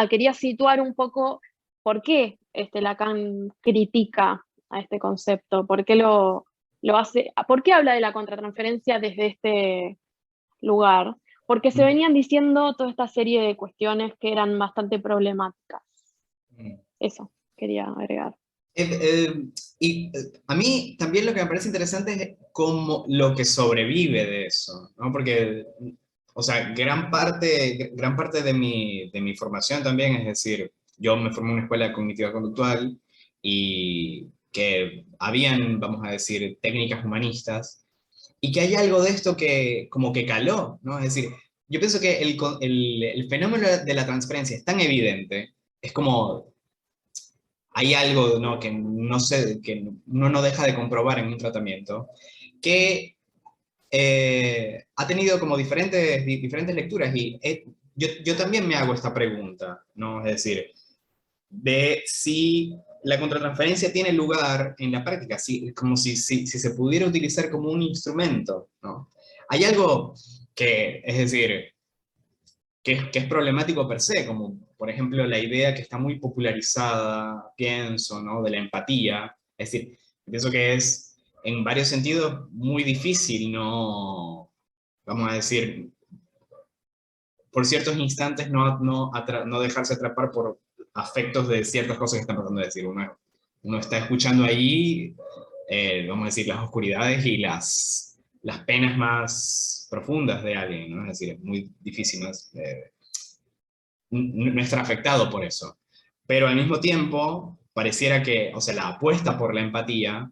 Speaker 2: quería situar un poco por qué Lacan critica a este concepto, por qué lo hace, por qué habla de la contratransferencia desde este lugar, porque se venían diciendo toda esta serie de cuestiones que eran bastante problemáticas. Eso quería agregar.
Speaker 1: Y a mí también lo que me parece interesante es cómo lo que sobrevive de eso, ¿no? Porque, o sea, gran parte de mi formación también, es decir, yo me formé en una escuela cognitiva conductual y que habían, vamos a decir, técnicas humanistas, y que hay algo de esto que como que caló, ¿no? Es decir, yo pienso que el fenómeno de la transferencia es tan evidente, es como hay algo, ¿no? Que no sé, que uno no deja de comprobar en un tratamiento, que ha tenido como diferentes lecturas, y yo también me hago esta pregunta, ¿no? Es decir, de si la contratransferencia tiene lugar en la práctica, como si se pudiera utilizar como un instrumento, ¿no? Hay algo que, es decir, que es problemático per se, como por ejemplo la idea que está muy popularizada, pienso, ¿no? De la empatía. Es decir, pienso que es en varios sentidos muy difícil no, vamos a decir, por ciertos instantes no dejarse atrapar por afectos de ciertas cosas que están tratando de decir. Uno está escuchando ahí, vamos a decir, las oscuridades y las penas más profundas de alguien, ¿no? Es decir, es muy difícil no estar afectado por eso. Pero al mismo tiempo, pareciera que, o sea, la apuesta por la empatía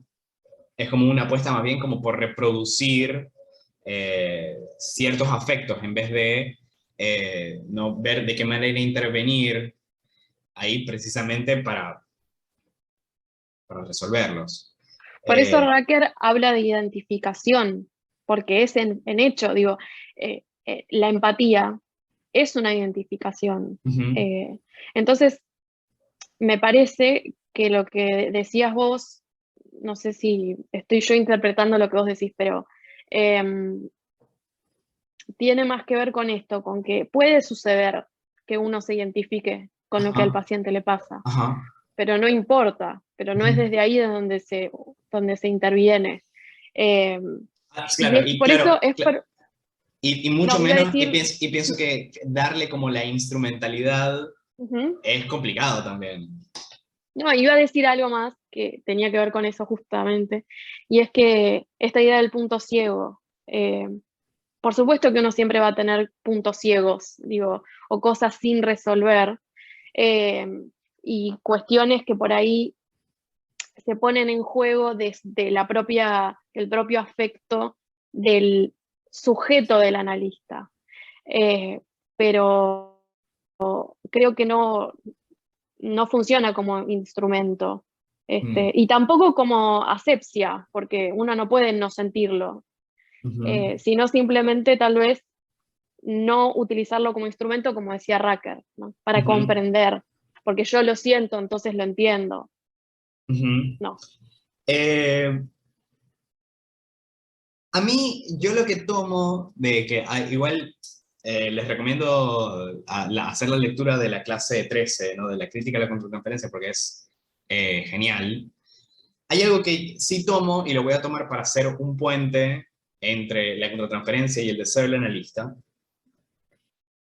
Speaker 1: es como una apuesta más bien como por reproducir ciertos afectos en vez de no ver de qué manera intervenir ahí precisamente para resolverlos.
Speaker 2: Por eso Rucker habla de identificación, porque es en hecho, digo, la empatía es una identificación.
Speaker 1: Ujú.
Speaker 2: Entonces, me parece que lo que decías vos, no sé si estoy yo interpretando lo que vos decís, pero tiene más que ver con esto, con que puede suceder que uno se identifique con lo que al
Speaker 1: Ajá,
Speaker 2: paciente le pasa,
Speaker 1: ajá.
Speaker 2: pero no importa, pero no es
Speaker 1: Ujú.
Speaker 2: desde ahí de donde se interviene. Eh,
Speaker 1: Claro, y
Speaker 2: por eso
Speaker 1: claro,
Speaker 2: es
Speaker 1: y mucho
Speaker 2: no, iba a
Speaker 1: menos,
Speaker 2: decir,
Speaker 1: y pienso que darle como la instrumentalidad
Speaker 2: ujú.
Speaker 1: es complicado también.
Speaker 2: No, iba a decir algo más que tenía que ver con eso justamente, y es que esta idea del punto ciego, por supuesto que uno siempre va a tener puntos ciegos, digo, o cosas sin resolver, eh, y cuestiones que por ahí se ponen en juego desde el propio afecto del sujeto del analista. Pero creo que no funciona como instrumento.
Speaker 1: Mm.
Speaker 2: Y tampoco como asepsia, porque uno no puede no sentirlo,
Speaker 1: Ujú.
Speaker 2: sino simplemente tal vez no utilizarlo como instrumento, como decía Racker, ¿no? Para
Speaker 1: Ujú.
Speaker 2: comprender, porque yo lo siento, entonces lo entiendo.
Speaker 1: Ujú.
Speaker 2: No.
Speaker 1: Eh, a mí, yo lo que tomo de que igual les recomiendo hacer la lectura de la clase 13, ¿no? De la crítica a la contratransferencia, porque es genial. Hay algo que sí tomo y lo voy a tomar para hacer un puente entre la contratransferencia y el deseo del analista.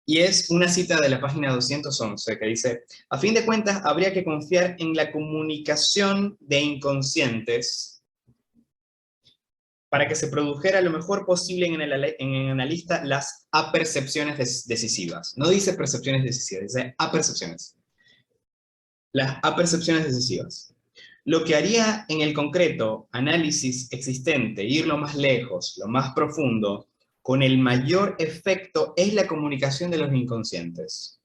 Speaker 1: Y es una cita de la página 211 que dice: a fin de cuentas, habría que confiar en la comunicación de inconscientes para que se produjera lo mejor posible en el analista las apercepciones decisivas. No dice percepciones decisivas, dice apercepciones. Las apercepciones decisivas. Lo que haría en el concreto análisis existente, ir lo más lejos, lo más profundo, con el mayor efecto es la comunicación de los inconscientes.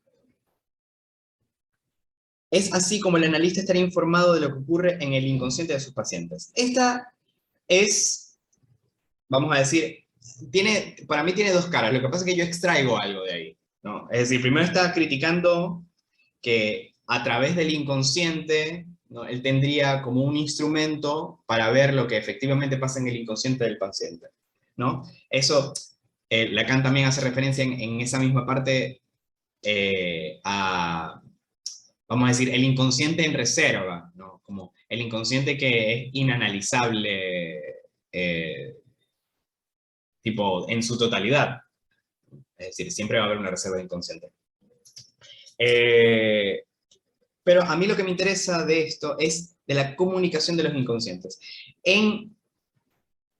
Speaker 1: Es así como el analista estaría informado de lo que ocurre en el inconsciente de sus pacientes. Esta es, vamos a decir, para mí tiene dos caras. Lo que pasa es que yo extraigo algo de ahí, ¿no? Es decir, primero está criticando que a través del inconsciente, ¿no? Él tendría como un instrumento para ver lo que efectivamente pasa en el inconsciente del paciente, ¿no? Eso, Lacan también hace referencia en esa misma parte a, vamos a decir, el inconsciente en reserva, ¿no? Como el inconsciente que es inanalizable, eh, tipo, en su totalidad. Es decir, siempre va a haber una reserva de inconsciente. Pero a mí lo que me interesa de esto es de la comunicación de los inconscientes.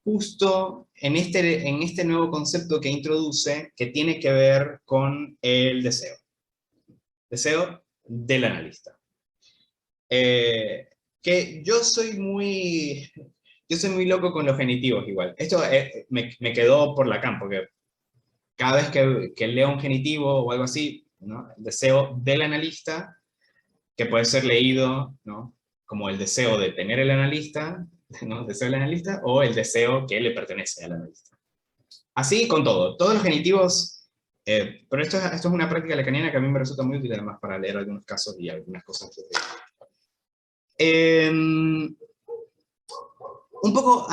Speaker 1: Justo en este nuevo concepto que introduce, que tiene que ver con el deseo. Deseo del analista. Que yo soy muy loco con los genitivos igual. Esto me quedó por Lacan, porque cada vez que leo un genitivo o algo así, ¿no? El deseo del analista, que puede ser leído, ¿no? Como el deseo de tener el analista, ¿no? El deseo del analista, o el deseo que le pertenece al analista. Así con todo. Todos los genitivos, pero esto es una práctica lacaniana que a mí me resulta muy útil además para leer algunos casos y algunas cosas. Un poco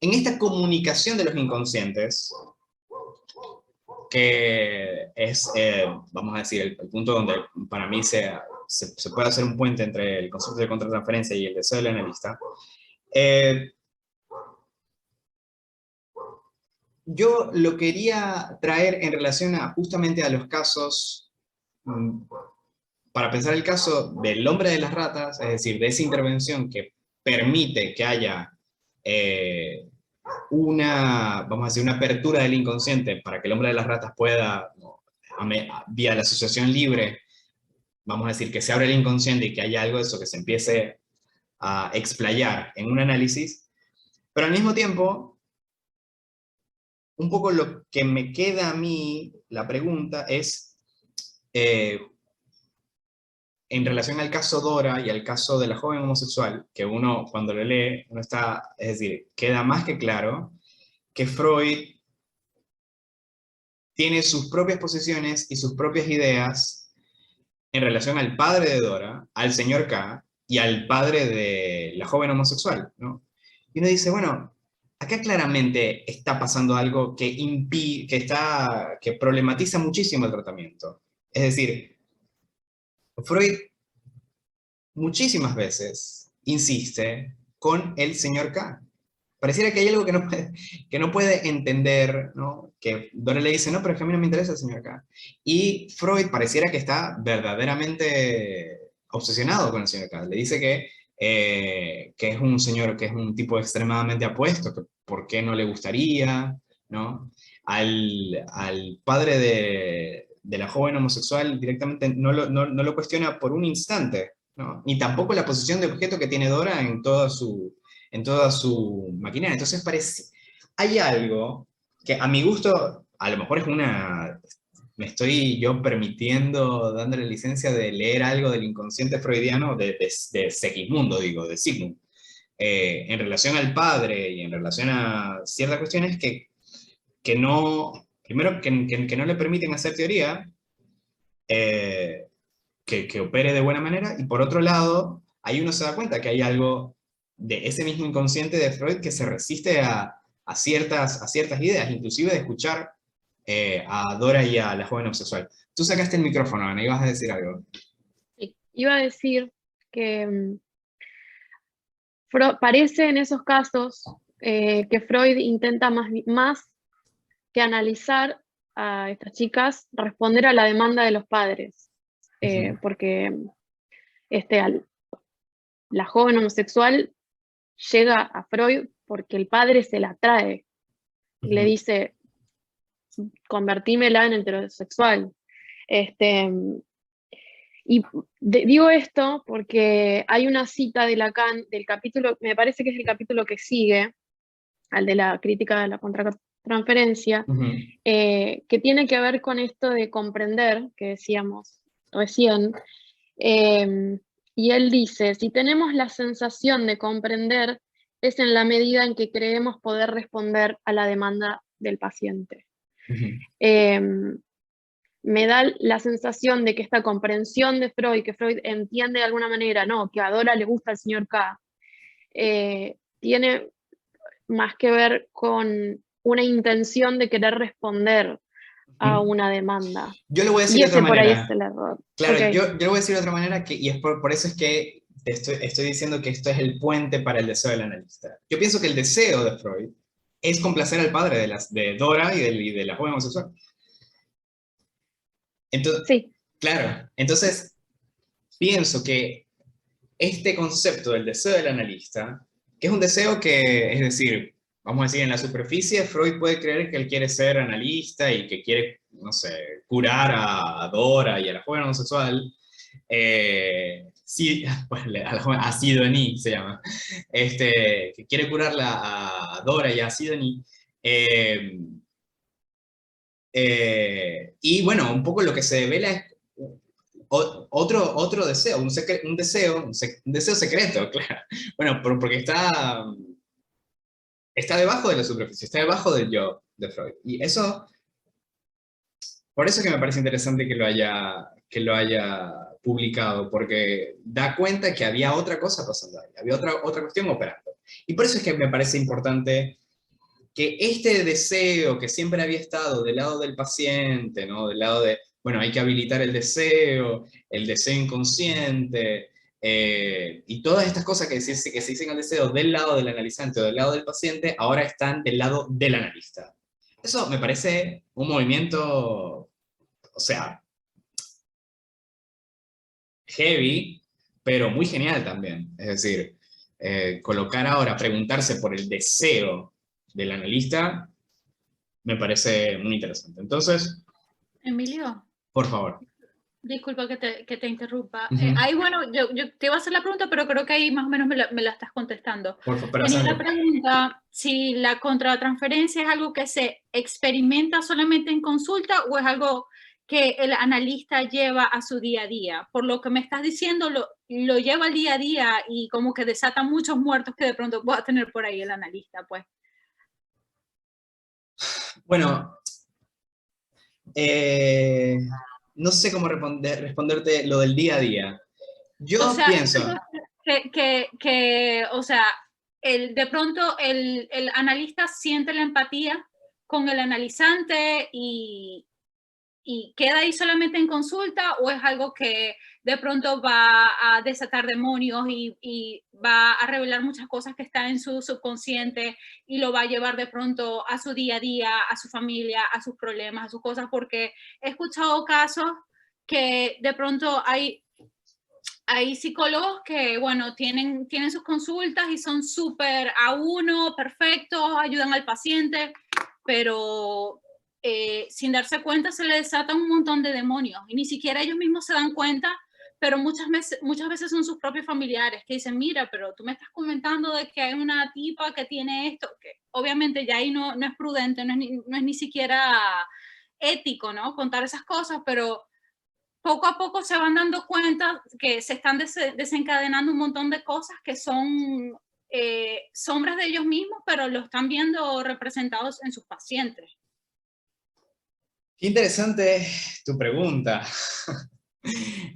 Speaker 1: en esta comunicación de los inconscientes, que es, vamos a decir, el punto donde para mí se puede hacer un puente entre el concepto de contratransferencia y el deseo del analista, yo lo quería traer en relación justamente a los casos, para pensar el caso del hombre de las ratas, es decir, de esa intervención que permite que haya vamos a decir, una apertura del inconsciente para que el hombre de las ratas pueda, ¿no? Vía la asociación libre, vamos a decir, que se abre el inconsciente y que haya algo de eso que se empiece a explayar en un análisis, pero al mismo tiempo, un poco lo que me queda a mí, la pregunta es, en relación al caso Dora y al caso de la joven homosexual, que uno cuando lo lee, uno está, es decir, queda más que claro que Freud tiene sus propias posiciones y sus propias ideas en relación al padre de Dora, al señor K y al padre de la joven homosexual, ¿no? Y uno dice, bueno, acá claramente está pasando algo que problematiza muchísimo el tratamiento. Es decir, Freud muchísimas veces insiste con el señor K. Pareciera que hay algo que no puede entender, ¿no? Que Dora le dice, no, pero es que a mí no me interesa el señor K. Y Freud pareciera que está verdaderamente obsesionado con el señor K. Le dice que es un señor, que es un tipo extremadamente apuesto, que por qué no le gustaría, ¿no? Al padre de la joven homosexual directamente no lo cuestiona por un instante, ¿no? Ni tampoco la posición de objeto que tiene Dora en toda su maquinaria. Entonces hay algo que a mi gusto, a lo mejor me estoy yo permitiendo, dándole licencia de leer algo del inconsciente freudiano, de Segismundo, digo, de Sigmund, en relación al padre y en relación a ciertas cuestiones que no, primero, que no le permiten hacer teoría, que opere de buena manera, y por otro lado, ahí uno se da cuenta que hay algo de ese mismo inconsciente de Freud que se resiste a ciertas ideas, inclusive de escuchar a Dora y a la joven homosexual. Tú sacaste el micrófono, Ana, ibas a decir algo.
Speaker 2: Sí, iba a decir que parece en esos casos que Freud intenta más que analizar a estas chicas, responder a la demanda de los padres, porque la joven homosexual llega a Freud porque el padre se la trae, y le dice, convertímela en heterosexual. Digo esto porque hay una cita de Lacan del capítulo, me parece que es el capítulo que sigue, al de la crítica de la contratransferencia, que tiene que ver con esto de comprender, que decíamos recién, y él dice, si tenemos la sensación de comprender, es en la medida en que creemos poder responder a la demanda del paciente. Me da la sensación de que esta comprensión de Freud, que Freud entiende de alguna manera, no, que a Dora le gusta el señor K, tiene más que ver con una intención de querer responder a una demanda.
Speaker 1: Yo le voy a decir de otra manera.
Speaker 2: Por ahí es el error.
Speaker 1: Claro,
Speaker 2: Okay.
Speaker 1: yo le voy a decir de otra manera, y es por eso es que te estoy diciendo que esto es el puente para el deseo del analista. Yo pienso que el deseo de Freud es complacer al padre de Dora y de la joven homosexual. Entonces,
Speaker 2: sí.
Speaker 1: Claro, entonces pienso que este concepto del deseo del analista, que es un deseo que, es decir, vamos a decir, en la superficie, Freud puede creer que él quiere ser analista y que quiere, no sé, curar a Dora y a la joven homosexual, sí, a Sidonie se llama, que quiere curarla a Dora y a Sidonie, y bueno, un poco lo que se devela es otro deseo, un deseo secreto, claro. Bueno, porque está debajo de la superficie, está debajo del yo de Freud. Y eso, por eso es que me parece interesante que lo haya publicado, porque da cuenta que había otra cosa pasando ahí, había otra cuestión operando. Y por eso es que me parece importante que este deseo que siempre había estado del lado del paciente, ¿no? Del lado de, bueno, hay que habilitar el deseo inconsciente, y todas estas cosas que se dicen al deseo del lado del analizante o del lado del paciente, ahora están del lado del analista. Eso me parece un movimiento, o sea, heavy, pero muy genial también. Es decir, colocar ahora, preguntarse por el deseo del analista, me parece muy interesante. Entonces,
Speaker 3: Emilio,
Speaker 1: por favor.
Speaker 3: disculpa que te interrumpa. Ahí, bueno, yo te iba a hacer la pregunta, pero creo que ahí más o menos me la estás contestando. Tenía la pregunta si la contratransferencia es algo que se experimenta solamente en consulta o es algo que el analista lleva a su día a día. Por lo que me estás diciendo, lo lleva al día a día y como que desata muchos muertos que de pronto pueda tener por ahí el analista, pues.
Speaker 1: Bueno, No sé cómo responderte lo del día a día. Yo pienso...
Speaker 3: O sea, de pronto el analista siente la empatía con el analizante y queda ahí solamente en consulta, o es algo que de pronto va a desatar demonios y va a revelar muchas cosas que están en su subconsciente y lo va a llevar de pronto a su día a día, a su familia, a sus problemas, a sus cosas, porque he escuchado casos que de pronto hay psicólogos que, bueno, tienen sus consultas y son súper a uno, perfectos, ayudan al paciente, pero sin darse cuenta se le desatan un montón de demonios y ni siquiera ellos mismos se dan cuenta, pero muchas veces son sus propios familiares que dicen, mira, pero tú me estás comentando de que hay una tipa que tiene esto, que obviamente ya ahí no es prudente, no es ni siquiera ético, ¿no? Contar esas cosas, pero poco a poco se van dando cuenta que se están desencadenando un montón de cosas que son sombras de ellos mismos, pero lo están viendo representados en sus pacientes.
Speaker 1: Qué interesante tu pregunta.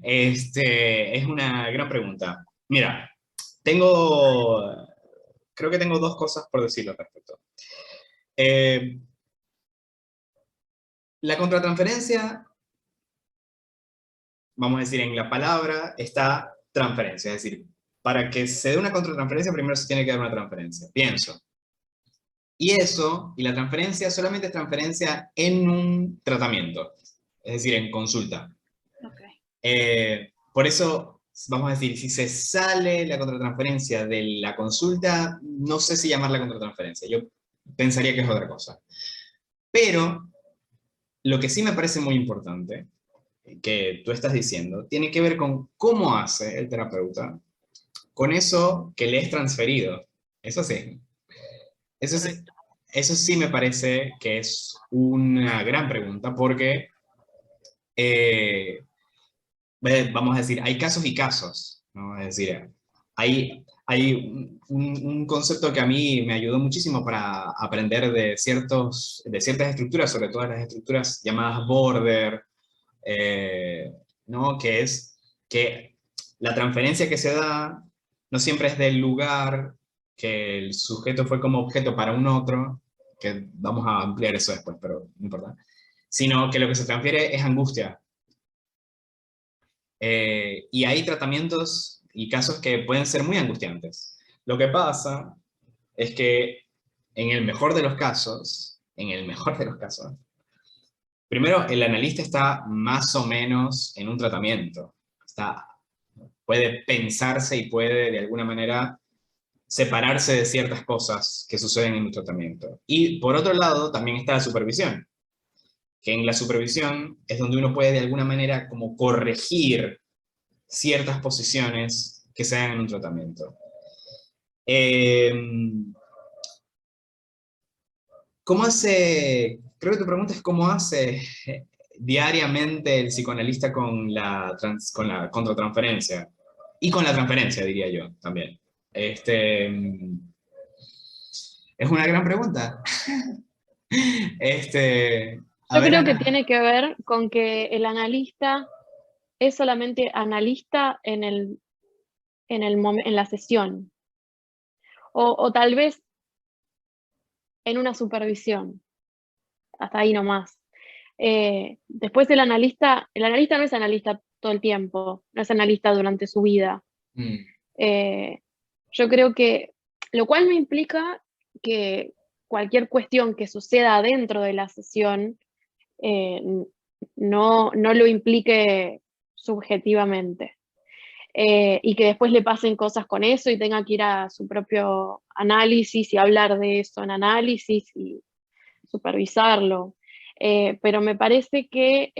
Speaker 1: Es una gran pregunta. Mira, creo que tengo dos cosas por decirlo al respecto. La contratransferencia, vamos a decir en la palabra, está transferencia. Es decir, para que se dé una contratransferencia, primero se tiene que dar una transferencia. Pienso. Y la transferencia solamente es transferencia en un tratamiento, es decir, en consulta. Okay. Por eso, vamos a decir, si se sale la contratransferencia de la consulta, no sé si llamarla contratransferencia, yo pensaría que es otra cosa. Pero, lo que sí me parece muy importante, que tú estás diciendo, tiene que ver con cómo hace el terapeuta con eso que le es transferido. Eso sí. Eso sí me parece que es una gran pregunta, porque, vamos a decir, hay casos y casos, ¿no? Es decir, hay un concepto que a mí me ayudó muchísimo para aprender de ciertas estructuras, sobre todo las estructuras llamadas border, ¿no? Que es que la transferencia que se da no siempre es del lugar que el sujeto fue como objeto para un otro, que vamos a ampliar eso después, pero no importa, sino que lo que se transfiere es angustia. Y hay tratamientos y casos que pueden ser muy angustiantes. Lo que pasa es que en el mejor de los casos, primero el analista está más o menos en un tratamiento. Puede pensarse y puede de alguna manera separarse de ciertas cosas que suceden en un tratamiento. Y por otro lado, también está la supervisión, que en la supervisión es donde uno puede de alguna manera como corregir ciertas posiciones que se dan en un tratamiento. ¿Cómo hace, creo que tu pregunta es cómo hace diariamente el psicoanalista con la contratransferencia? Y con la transferencia, diría yo, también. Es una gran pregunta.
Speaker 2: Yo creo que tiene que ver con que el analista es solamente analista en la sesión. O tal vez en una supervisión. Hasta ahí nomás. Después el analista no es analista todo el tiempo, no es analista durante su vida. Yo creo que, lo cual no implica que cualquier cuestión que suceda dentro de la sesión no lo implique subjetivamente. Y que después le pasen cosas con eso y tenga que ir a su propio análisis y hablar de eso en análisis y supervisarlo. Pero me parece que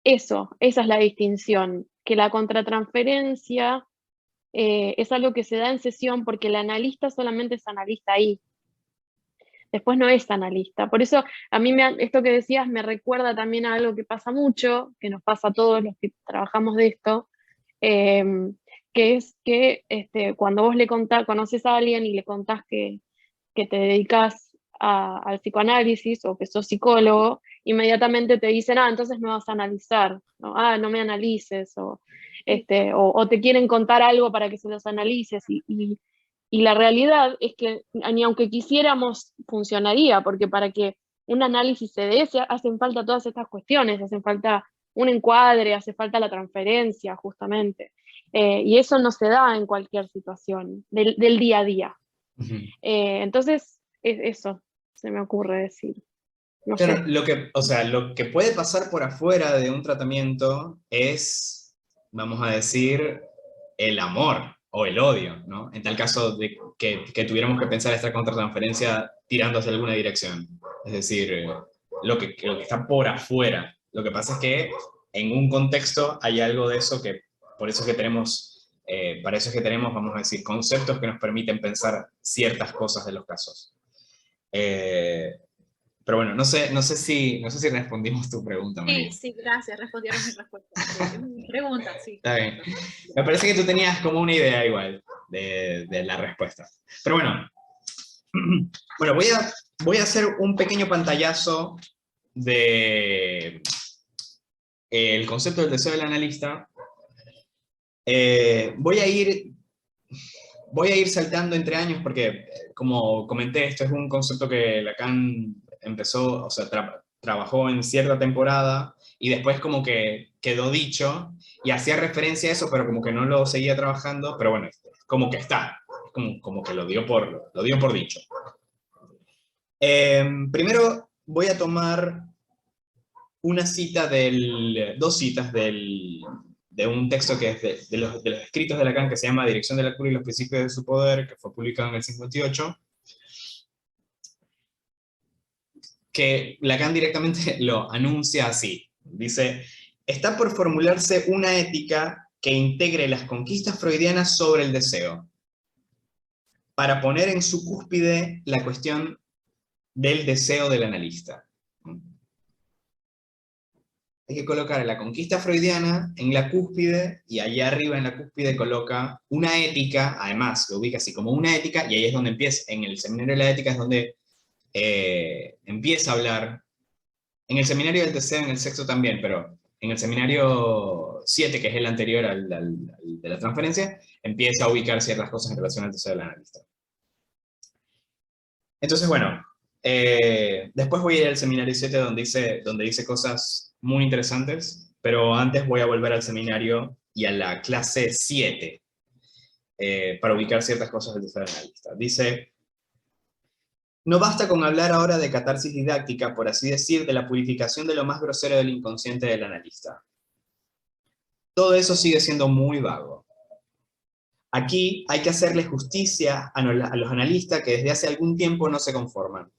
Speaker 2: esa es la distinción, que la contratransferencia es algo que se da en sesión porque el analista solamente es analista ahí. Después no es analista. Por eso a mí esto que decías me recuerda también a algo que pasa mucho, que nos pasa a todos los que trabajamos de esto, que es que cuando vos conoces a alguien y le contás que que te dedicas al psicoanálisis o que sos psicólogo, inmediatamente te dicen, entonces me vas a analizar, ¿no? No me analices, o te quieren contar algo para que se los analices, y la realidad es que ni aunque quisiéramos funcionaría, porque para que un análisis se dé hacen falta todas estas cuestiones, hacen falta un encuadre, hace falta la transferencia justamente, y eso no se da en cualquier situación del día a día. Entonces, eso se me ocurre decir. No
Speaker 1: claro,
Speaker 2: sé.
Speaker 1: lo que puede pasar por afuera de un tratamiento es, vamos a decir, el amor o el odio, ¿no? En tal caso de que tuviéramos que pensar esta contratransferencia tirando hacia alguna dirección. Es decir, lo que está por afuera. Lo que pasa es que en un contexto hay algo de eso que, por eso es que tenemos, para eso es que tenemos, vamos a decir, conceptos que nos permiten pensar ciertas cosas de los casos. Pero bueno, no sé si respondimos tu pregunta, María.
Speaker 3: Sí, gracias, respondieron mi respuesta. Mi pregunta, sí.
Speaker 1: Está bien. Me parece que tú tenías como una idea igual de la respuesta. Pero bueno, voy a hacer un pequeño pantallazo de el concepto del deseo del analista. Voy a ir saltando entre años porque, como comenté, esto es un concepto que Lacan empezó, o sea, trabajó en cierta temporada y después como que quedó dicho y hacía referencia a eso, pero como que no lo seguía trabajando, pero bueno, como que está, como que lo dio por dicho. Primero voy a tomar dos citas de un texto que es de los escritos de Lacan, que se llama Dirección de la cura y los principios de su poder, que fue publicado en el 58, que Lacan directamente lo anuncia así. Dice, está por formularse una ética que integre las conquistas freudianas sobre el deseo, para poner en su cúspide la cuestión del deseo del analista. Hay que colocar a la conquista freudiana en la cúspide, y allá arriba en la cúspide coloca una ética, además lo ubica así como una ética, y ahí es donde empieza, en el seminario de la ética es donde empieza a hablar, en el seminario del deseo, en el sexto también, pero en el seminario 7, que es el anterior al de la transferencia, empieza a ubicar ciertas cosas en relación al deseo del analista. Entonces, bueno, después voy a ir al seminario 7 donde dice cosas muy interesantes, pero antes voy a volver al seminario y a la clase 7 para ubicar ciertas cosas del deseo del analista. Dice, no basta con hablar ahora de catarsis didáctica, por así decir, de la purificación de lo más grosero del inconsciente del analista. Todo eso sigue siendo muy vago. Aquí hay que hacerle justicia a los analistas que desde hace algún tiempo no se conforman.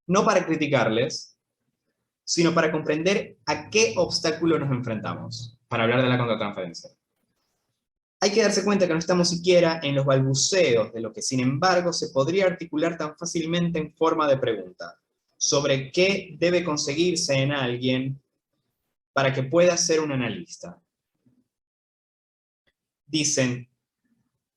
Speaker 1: No para criticarles, sino para comprender a qué obstáculo nos enfrentamos, para hablar de la contratransferencia. Hay que darse cuenta que no estamos siquiera en los balbuceos de lo que, sin embargo, se podría articular tan fácilmente en forma de pregunta, sobre qué debe conseguirse en alguien para que pueda ser un analista. Dicen,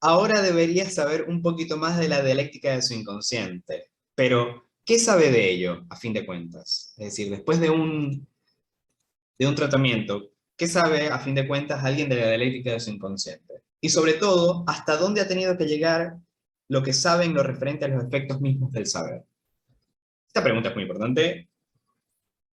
Speaker 1: ahora debería saber un poquito más de la dialéctica de su inconsciente, pero ¿qué sabe de ello, a fin de cuentas? Es decir, después de un tratamiento, ¿qué sabe, a fin de cuentas, alguien de la dialéctica de su inconsciente? Y sobre todo, ¿hasta dónde ha tenido que llegar lo que sabe en lo referente a los efectos mismos del saber? Esta pregunta es muy importante.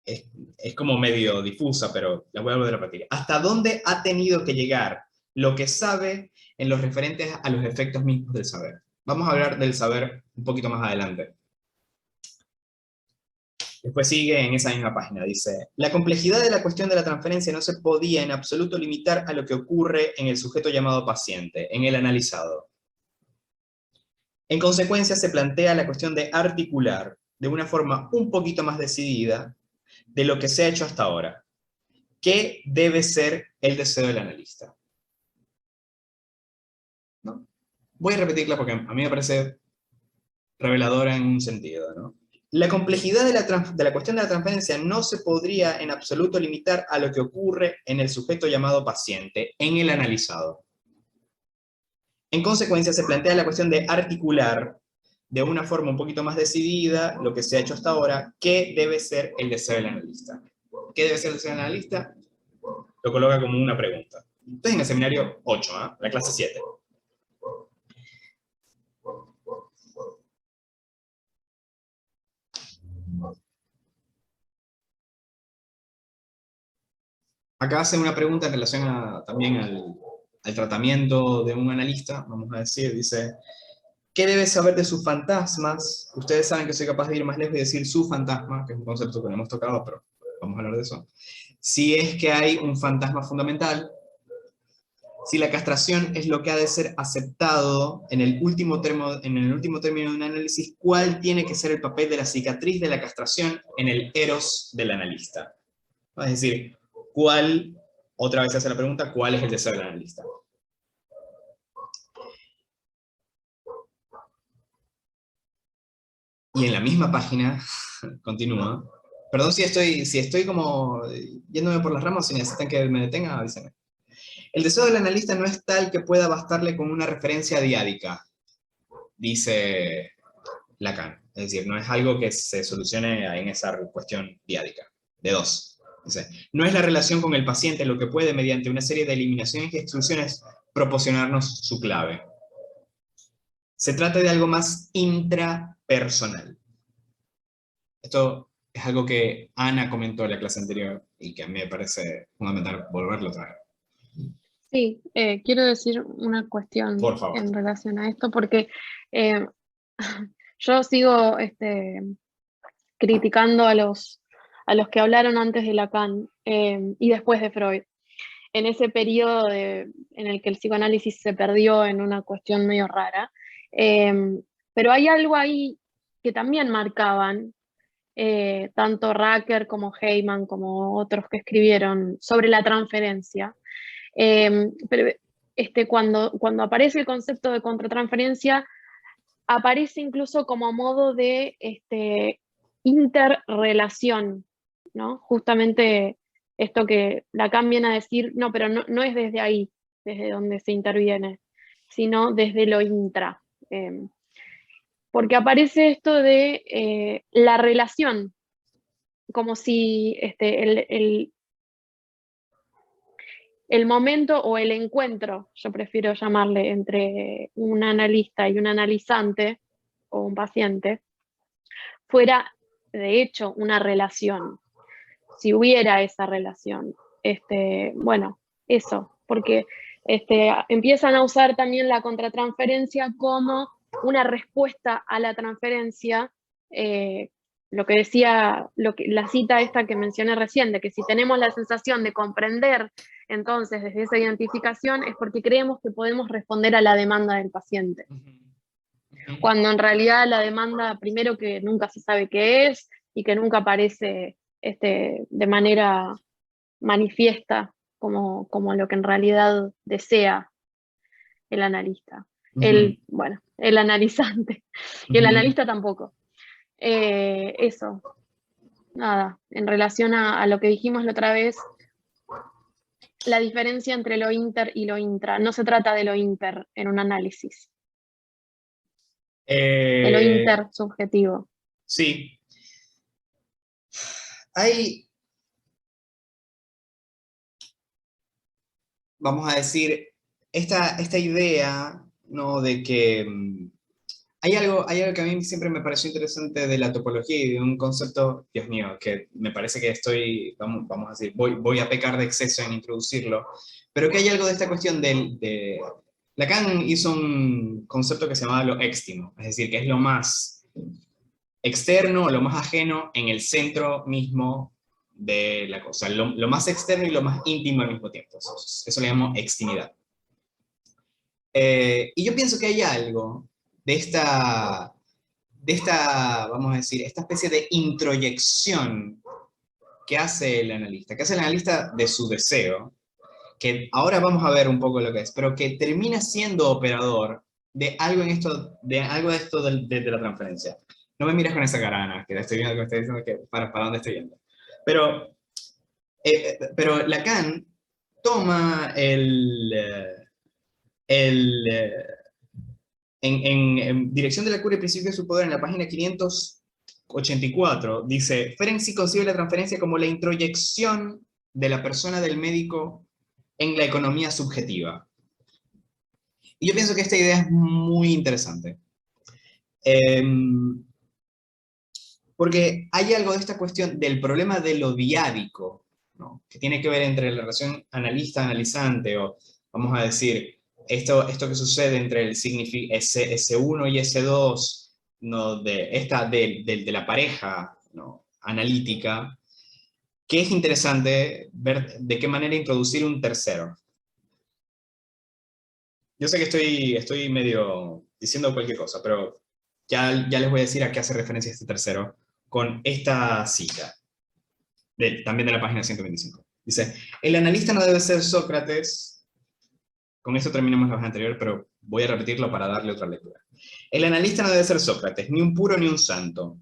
Speaker 1: Es como medio difusa, pero la voy a volver a repetir. ¿Hasta dónde ha tenido que llegar lo que sabe en los referentes a los efectos mismos del saber? Vamos a hablar del saber un poquito más adelante. Después sigue en esa misma página, dice, la complejidad de la cuestión de la transferencia no se podía en absoluto limitar a lo que ocurre en el sujeto llamado paciente, en el analizado. En consecuencia, se plantea la cuestión de articular, de una forma un poquito más decidida, de lo que se ha hecho hasta ahora. ¿Qué debe ser el deseo del analista? ¿No? Voy a repetirla porque a mí me parece reveladora en un sentido, ¿no? La complejidad de la cuestión de la transferencia no se podría en absoluto limitar a lo que ocurre en el sujeto llamado paciente, en el analizado. En consecuencia, se plantea la cuestión de articular, de una forma un poquito más decidida lo que se ha hecho hasta ahora, qué debe ser el deseo del analista. ¿Qué debe ser el deseo del analista? Lo coloca como una pregunta. Entonces en el seminario 8, la clase 7. Acá hace una pregunta en relación también al tratamiento de un analista, vamos a decir, dice, ¿qué debe saber de sus fantasmas? Ustedes saben que soy capaz de ir más lejos y decir su fantasma, que es un concepto que no hemos tocado, pero vamos a hablar de eso. Si es que hay un fantasma fundamental, si la castración es lo que ha de ser aceptado en el último término de un análisis, ¿cuál tiene que ser el papel de la cicatriz de la castración en el eros del analista? Es decir, otra vez se hace la pregunta, ¿cuál es el deseo del analista? Y en la misma página, continúa, perdón si estoy como yéndome por las ramas, si necesitan que me detenga, avísenme. El deseo del analista no es tal que pueda bastarle con una referencia diádica, dice Lacan. Es decir, no es algo que se solucione en esa cuestión diádica. De dos. Dice, no es la relación con el paciente lo que puede, mediante una serie de eliminaciones y exclusiones, proporcionarnos su clave. Se trata de algo más intrapersonal. Esto es algo que Ana comentó en la clase anterior y que a mí me parece fundamental volverlo a traer.
Speaker 2: Sí, quiero decir una cuestión en relación a esto, porque yo sigo criticando a los que hablaron antes de Lacan y después de Freud, en ese periodo en el que el psicoanálisis se perdió en una cuestión medio rara. Pero hay algo ahí que también marcaban, tanto Racker como Heyman, como otros que escribieron sobre la transferencia. Pero cuando aparece el concepto de contratransferencia, aparece incluso como modo de interrelación, ¿no? Justamente esto que Lacan viene a decir, no, pero no es desde ahí, desde donde se interviene, sino desde lo intra. Porque aparece esto de la relación, como si el momento o el encuentro, yo prefiero llamarle, entre un analista y un analizante o un paciente, fuera de hecho una relación, si hubiera esa relación. Bueno, eso, porque empiezan a usar también la contratransferencia como una respuesta a la transferencia, lo que decía, la cita esta que mencioné recién, de que si tenemos la sensación de comprender, entonces desde esa identificación es porque creemos que podemos responder a la demanda del paciente. Cuando en realidad la demanda, primero, que nunca se sabe qué es y que nunca aparece de manera manifiesta como lo que en realidad desea el analista. Bueno, el analizante. Y el analista tampoco. Eso. Nada, en relación a lo que dijimos la otra vez, la diferencia entre lo inter y lo intra. No se trata de lo inter en un análisis. De lo intersubjetivo.
Speaker 1: Sí. Hay, vamos a decir, esta idea, ¿no?, de que hay algo que a mí siempre me pareció interesante de la topología y de un concepto, Dios mío, que me parece que vamos a decir, voy a pecar de exceso en introducirlo, pero que hay algo de esta cuestión de Lacan hizo un concepto que se llamaba lo éxtimo, es decir, que es lo más externo, lo más ajeno en el centro mismo de la cosa, lo más externo y lo más íntimo al mismo tiempo. Eso le llamo extimidad. Y yo pienso que hay algo de esta, vamos a decir, esta especie de introyección que hace el analista de su deseo, que ahora vamos a ver un poco lo que es, pero que termina siendo operador de algo de esto de la transferencia. No me miras con esa cara, Ana, que estoy viendo que me está diciendo que para dónde estoy yendo. Pero Lacan toma en Dirección de la Cura y Principio de su Poder, en la página 584, dice, Ferenczi concibe la transferencia como la introyección de la persona del médico en la economía subjetiva. Y yo pienso que esta idea es muy interesante. Porque hay algo de esta cuestión del problema de lo diádico, ¿no? Que tiene que ver entre la relación analista-analizante, o vamos a decir, esto que sucede entre el S1 y S2, ¿no? de la pareja, ¿no? Analítica, que es interesante ver de qué manera introducir un tercero. Yo sé que estoy medio diciendo cualquier cosa, pero ya les voy a decir a qué hace referencia este tercero con esta cita, también de la página 125. Dice, el analista no debe ser Sócrates. Con esto terminamos la hoja anterior, pero voy a repetirlo para darle otra lectura. El analista no debe ser Sócrates, ni un puro ni un santo,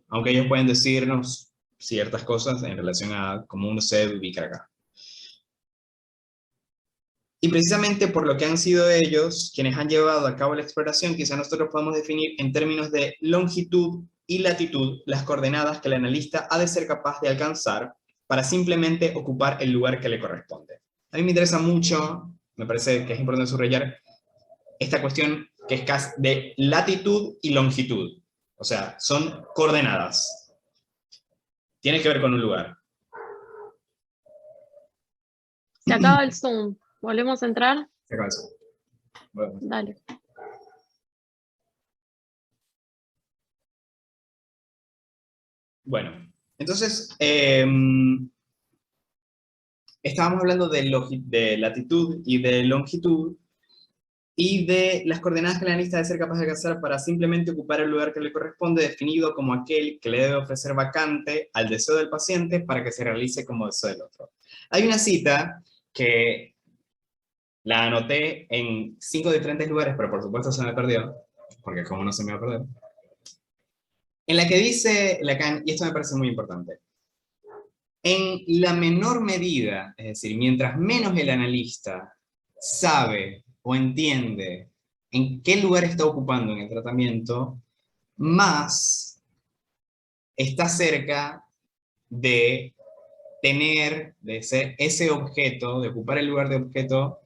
Speaker 1: aunque ellos pueden decirnos ciertas cosas en relación a cómo uno se debe ubicar acá. Y precisamente por lo que han sido ellos quienes han llevado a cabo la exploración, quizá nosotros podemos definir en términos de longitud y latitud las coordenadas que el analista ha de ser capaz de alcanzar para simplemente ocupar el lugar que le corresponde. A mí me interesa mucho, me parece que es importante subrayar, esta cuestión que es de latitud y longitud. O sea, son coordenadas. Tiene que ver con un lugar.
Speaker 2: Se acaba el Zoom. ¿Volvemos a entrar?
Speaker 1: Se acaba el Zoom. Bueno.
Speaker 2: Dale.
Speaker 1: Bueno, entonces, estábamos hablando de latitud y de longitud, y de las coordenadas que el analista debe ser capaz de alcanzar para simplemente ocupar el lugar que le corresponde, definido como aquel que le debe ofrecer vacante al deseo del paciente para que se realice como deseo del otro. Hay una cita que la anoté en 5 diferentes lugares, pero por supuesto se me perdió, porque como no se me va a perder, en la que dice Lacan, y esto me parece muy importante, en la menor medida, es decir, mientras menos el analista sabe o entiende en qué lugar está ocupando en el tratamiento, más está cerca de tener, de ser ese objeto, de ocupar el lugar de objeto,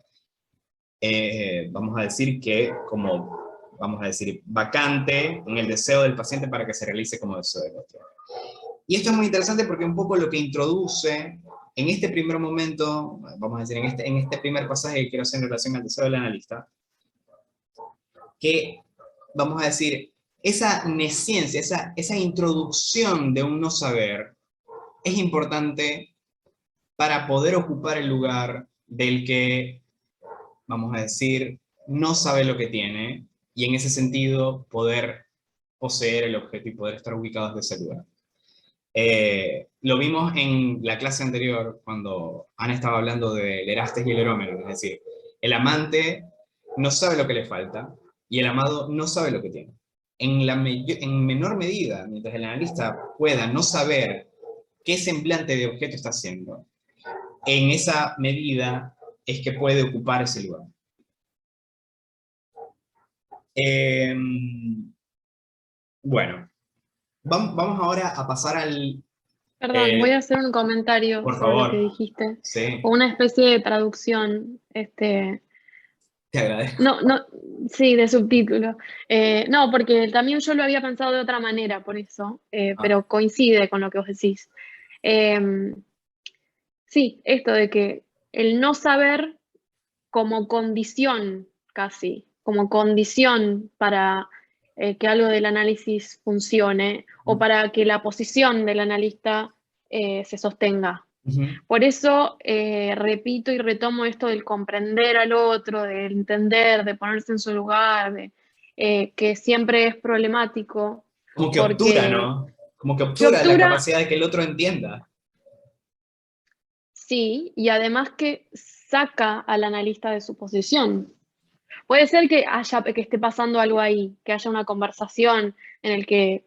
Speaker 1: vamos a decir que como, vamos a decir, vacante en el deseo del paciente para que se realice como deseo del otro. Y esto es muy interesante porque un poco lo que introduce en este primer momento, vamos a decir, en este primer pasaje que quiero hacer en relación al deseo del analista, que, vamos a decir, esa nesciencia, esa introducción de un no saber, es importante para poder ocupar el lugar del que, vamos a decir, no sabe lo que tiene, y en ese sentido poder poseer el objeto y poder estar ubicados de ese lugar. Lo vimos en la clase anterior, cuando Ana estaba hablando del Erastes y el Erómero, es decir, el amante no sabe lo que le falta, y el amado no sabe lo que tiene. En menor medida, mientras el analista pueda no saber qué semblante de objeto está haciendo, en esa medida es que puede ocupar ese lugar. Bueno, vamos ahora a pasar al...
Speaker 2: Perdón, voy a hacer un comentario sobre lo que dijiste.
Speaker 1: Sí.
Speaker 2: O una especie de traducción.
Speaker 1: Te agradezco.
Speaker 2: No, sí, de subtítulo. No, porque también yo lo había pensado de otra manera, por eso, pero coincide con lo que vos decís. Sí, esto de que el no saber como condición, casi, como condición para que algo del análisis funcione o para que la posición del analista se sostenga. Por eso repito y retomo esto del comprender al otro, del entender, de ponerse en su lugar, que siempre es problemático.
Speaker 1: Como que obtura, ¿no? Como que obtura la capacidad de que el otro entienda.
Speaker 2: Sí, y además que saca al analista de su posición. Puede ser que esté pasando algo ahí, que haya una conversación en el que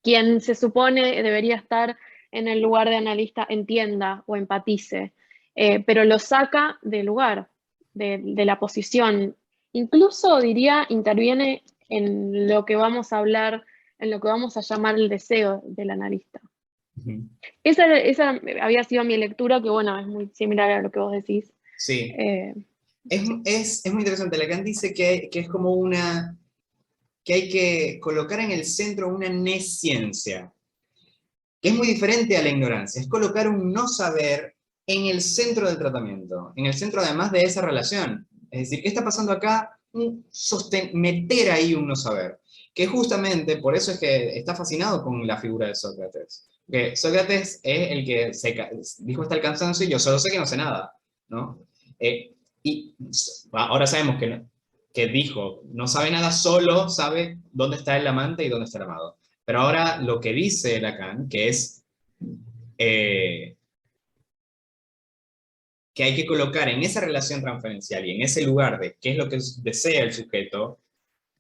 Speaker 2: quien se supone debería estar en el lugar de analista entienda o empatice, pero lo saca del lugar, de la posición. Incluso diría, interviene en lo que vamos a hablar, en lo que vamos a llamar el deseo del analista. Esa había sido mi lectura, que bueno, es muy similar a lo que vos decís.
Speaker 1: Sí. Es muy interesante. Lacan dice que es como que hay que colocar en el centro una nesciencia, que es muy diferente a la ignorancia. Es colocar un no saber en el centro del tratamiento, en el centro además de esa relación. Es decir, ¿qué está pasando acá? Meter ahí un no saber. Que justamente por eso es que está fascinado con la figura de Sócrates. Que Sócrates es el que dijo hasta el cansancio, y yo solo sé que no sé nada, ¿no? Y ahora sabemos que dijo, no sabe nada, solo sabe dónde está el amante y dónde está el amado. Pero ahora lo que dice Lacan, que es que hay que colocar en esa relación transferencial y en ese lugar de qué es lo que desea el sujeto,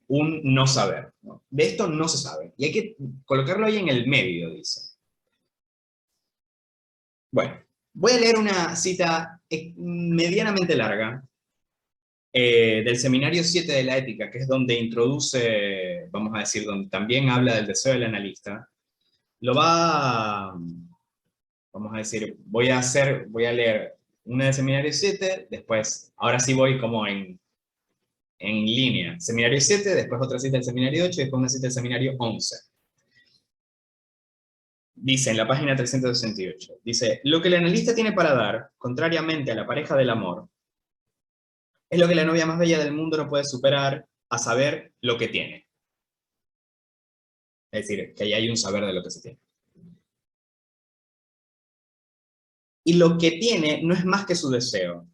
Speaker 1: un no saber, ¿no? De esto no se sabe, y hay que colocarlo ahí en el medio, dice. Bueno, voy a leer una cita medianamente larga del Seminario 7 de la Ética, que es donde introduce, vamos a decir, donde también habla del deseo del analista. Vamos a decir, voy a leer una del Seminario 7, después, ahora sí voy como en línea. Seminario 7, después otra cita del Seminario 8, y después una cita del Seminario 11. Dice en la página 368, dice, lo que el analista tiene para dar, contrariamente a la pareja del amor, es lo que la novia más bella del mundo no puede superar, a saber lo que tiene. Es decir, que ahí hay un saber de lo que se tiene. Y lo que tiene no es más que su deseo,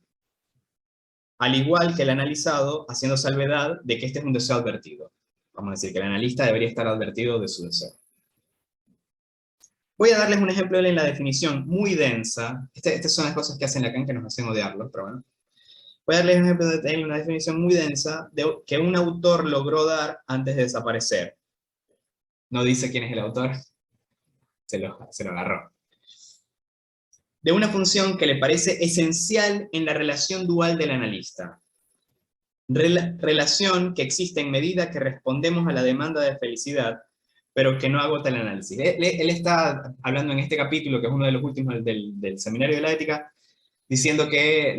Speaker 1: al igual que el analizado, haciendo salvedad de que este es un deseo advertido. Vamos a decir que el analista debería estar advertido de su deseo. Voy a darles un ejemplo en la definición muy densa. Estas son las cosas que hacen Lacan que nos hacen odiarlo, pero bueno. Voy a darles un ejemplo de una definición muy densa que un autor logró dar antes de desaparecer. No dice quién es el autor. Se lo agarró. De una función que le parece esencial en la relación dual del analista. Relación que existe en medida que respondemos a la demanda de felicidad, pero que no agota el análisis. Él está hablando en este capítulo, que es uno de los últimos del Seminario de la Ética, diciendo que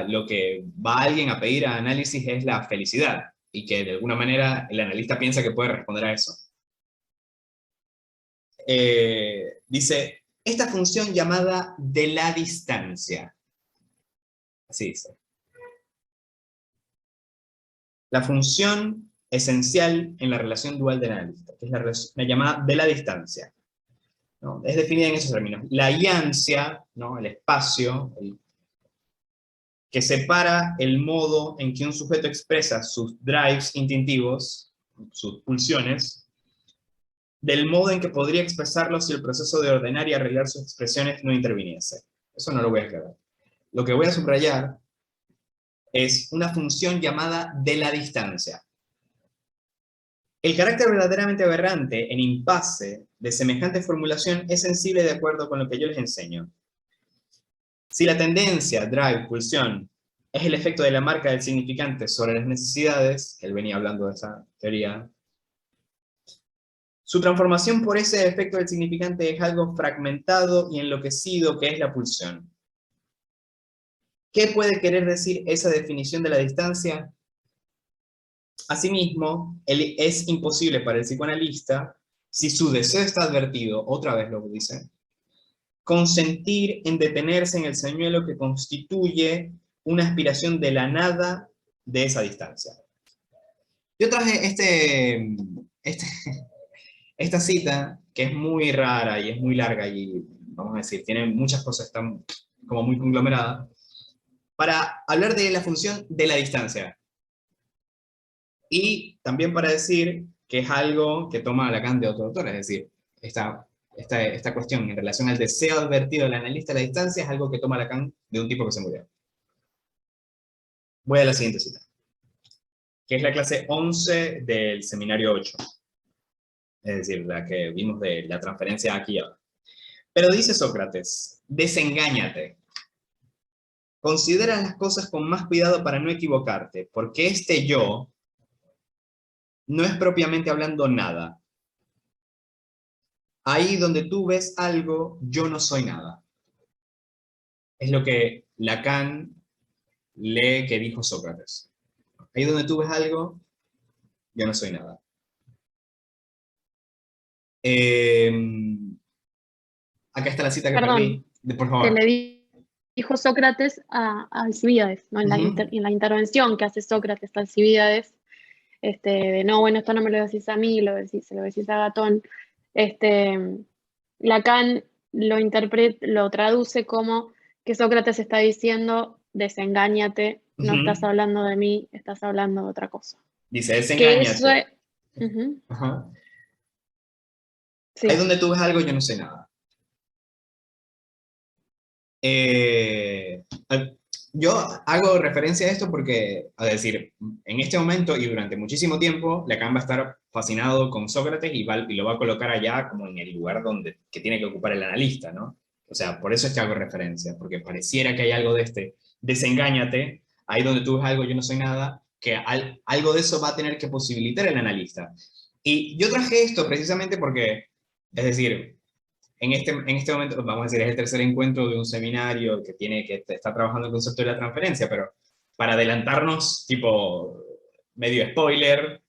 Speaker 1: lo que va alguien a pedir a análisis es la felicidad, y que de alguna manera el analista piensa que puede responder a eso. Dice, esta función llamada de la distancia. Así dice. La función esencial en la relación dual del analista, que es la llamada de la distancia, ¿no? Es definida en esos términos. La iancia, ¿no? El espacio, que separa el modo en que un sujeto expresa sus drives instintivos, sus pulsiones, del modo en que podría expresarlos si el proceso de ordenar y arreglar sus expresiones no interviniese. Eso no lo voy a aclarar. Lo que voy a subrayar es una función llamada de la distancia. El carácter verdaderamente aberrante en impasse de semejante formulación es sensible de acuerdo con lo que yo les enseño. Si la tendencia, drive, pulsión, es el efecto de la marca del significante sobre las necesidades, que él venía hablando de esa teoría, su transformación por ese efecto del significante es algo fragmentado y enloquecido que es la pulsión. ¿Qué puede querer decir esa definición de la distancia? Asimismo, es imposible para el psicoanalista, si su deseo está advertido, otra vez lo dice, consentir en detenerse en el señuelo que constituye una aspiración de la nada de esa distancia. Yo traje esta cita, que es muy rara y es muy larga y, vamos a decir, tiene muchas cosas, están como muy conglomeradas, para hablar de la función de la distancia. Y también para decir que es algo que toma Lacan de otro autor, es decir, esta cuestión en relación al deseo advertido del analista de la distancia es algo que toma Lacan de un tipo que se murió. Voy a la siguiente cita, que es la clase 11 del Seminario 8. Es decir, la que vimos de la transferencia aquí y ahora. Pero dice Sócrates, desengáñate. Considera las cosas con más cuidado para no equivocarte, porque este yo no es propiamente hablando nada. Ahí donde tú ves algo, yo no soy nada. Es lo que Lacan lee que dijo Sócrates. Ahí donde tú ves algo, yo no soy nada. Acá está la cita que perdí. Por favor.
Speaker 2: Que le dijo Sócrates a Alcibíades, ¿no? En la intervención que hace Sócrates a Alcibíades, de no, bueno, esto no me lo decís a mí, se lo decís a Gatón. Lacan lo traduce como que Sócrates está diciendo, desengáñate, no estás hablando de mí, estás hablando de otra cosa.
Speaker 1: Dice, desengáñate.
Speaker 2: Sí.
Speaker 1: Ahí donde tú ves algo, yo no sé nada. Yo hago referencia a esto porque, a decir, en este momento y durante muchísimo tiempo, Lacan va a estar fascinado con Sócrates y lo va a colocar allá como en el lugar que tiene que ocupar el analista, ¿no? O sea, por eso es que hago referencia, porque pareciera que hay algo de desengáñate, ahí donde tú ves algo, yo no soy nada, que algo de eso va a tener que posibilitar el analista. Y yo traje esto precisamente porque, es decir, en este momento, vamos a decir, es el tercer encuentro de un seminario que está trabajando el concepto de la transferencia, pero para adelantarnos, tipo, medio spoiler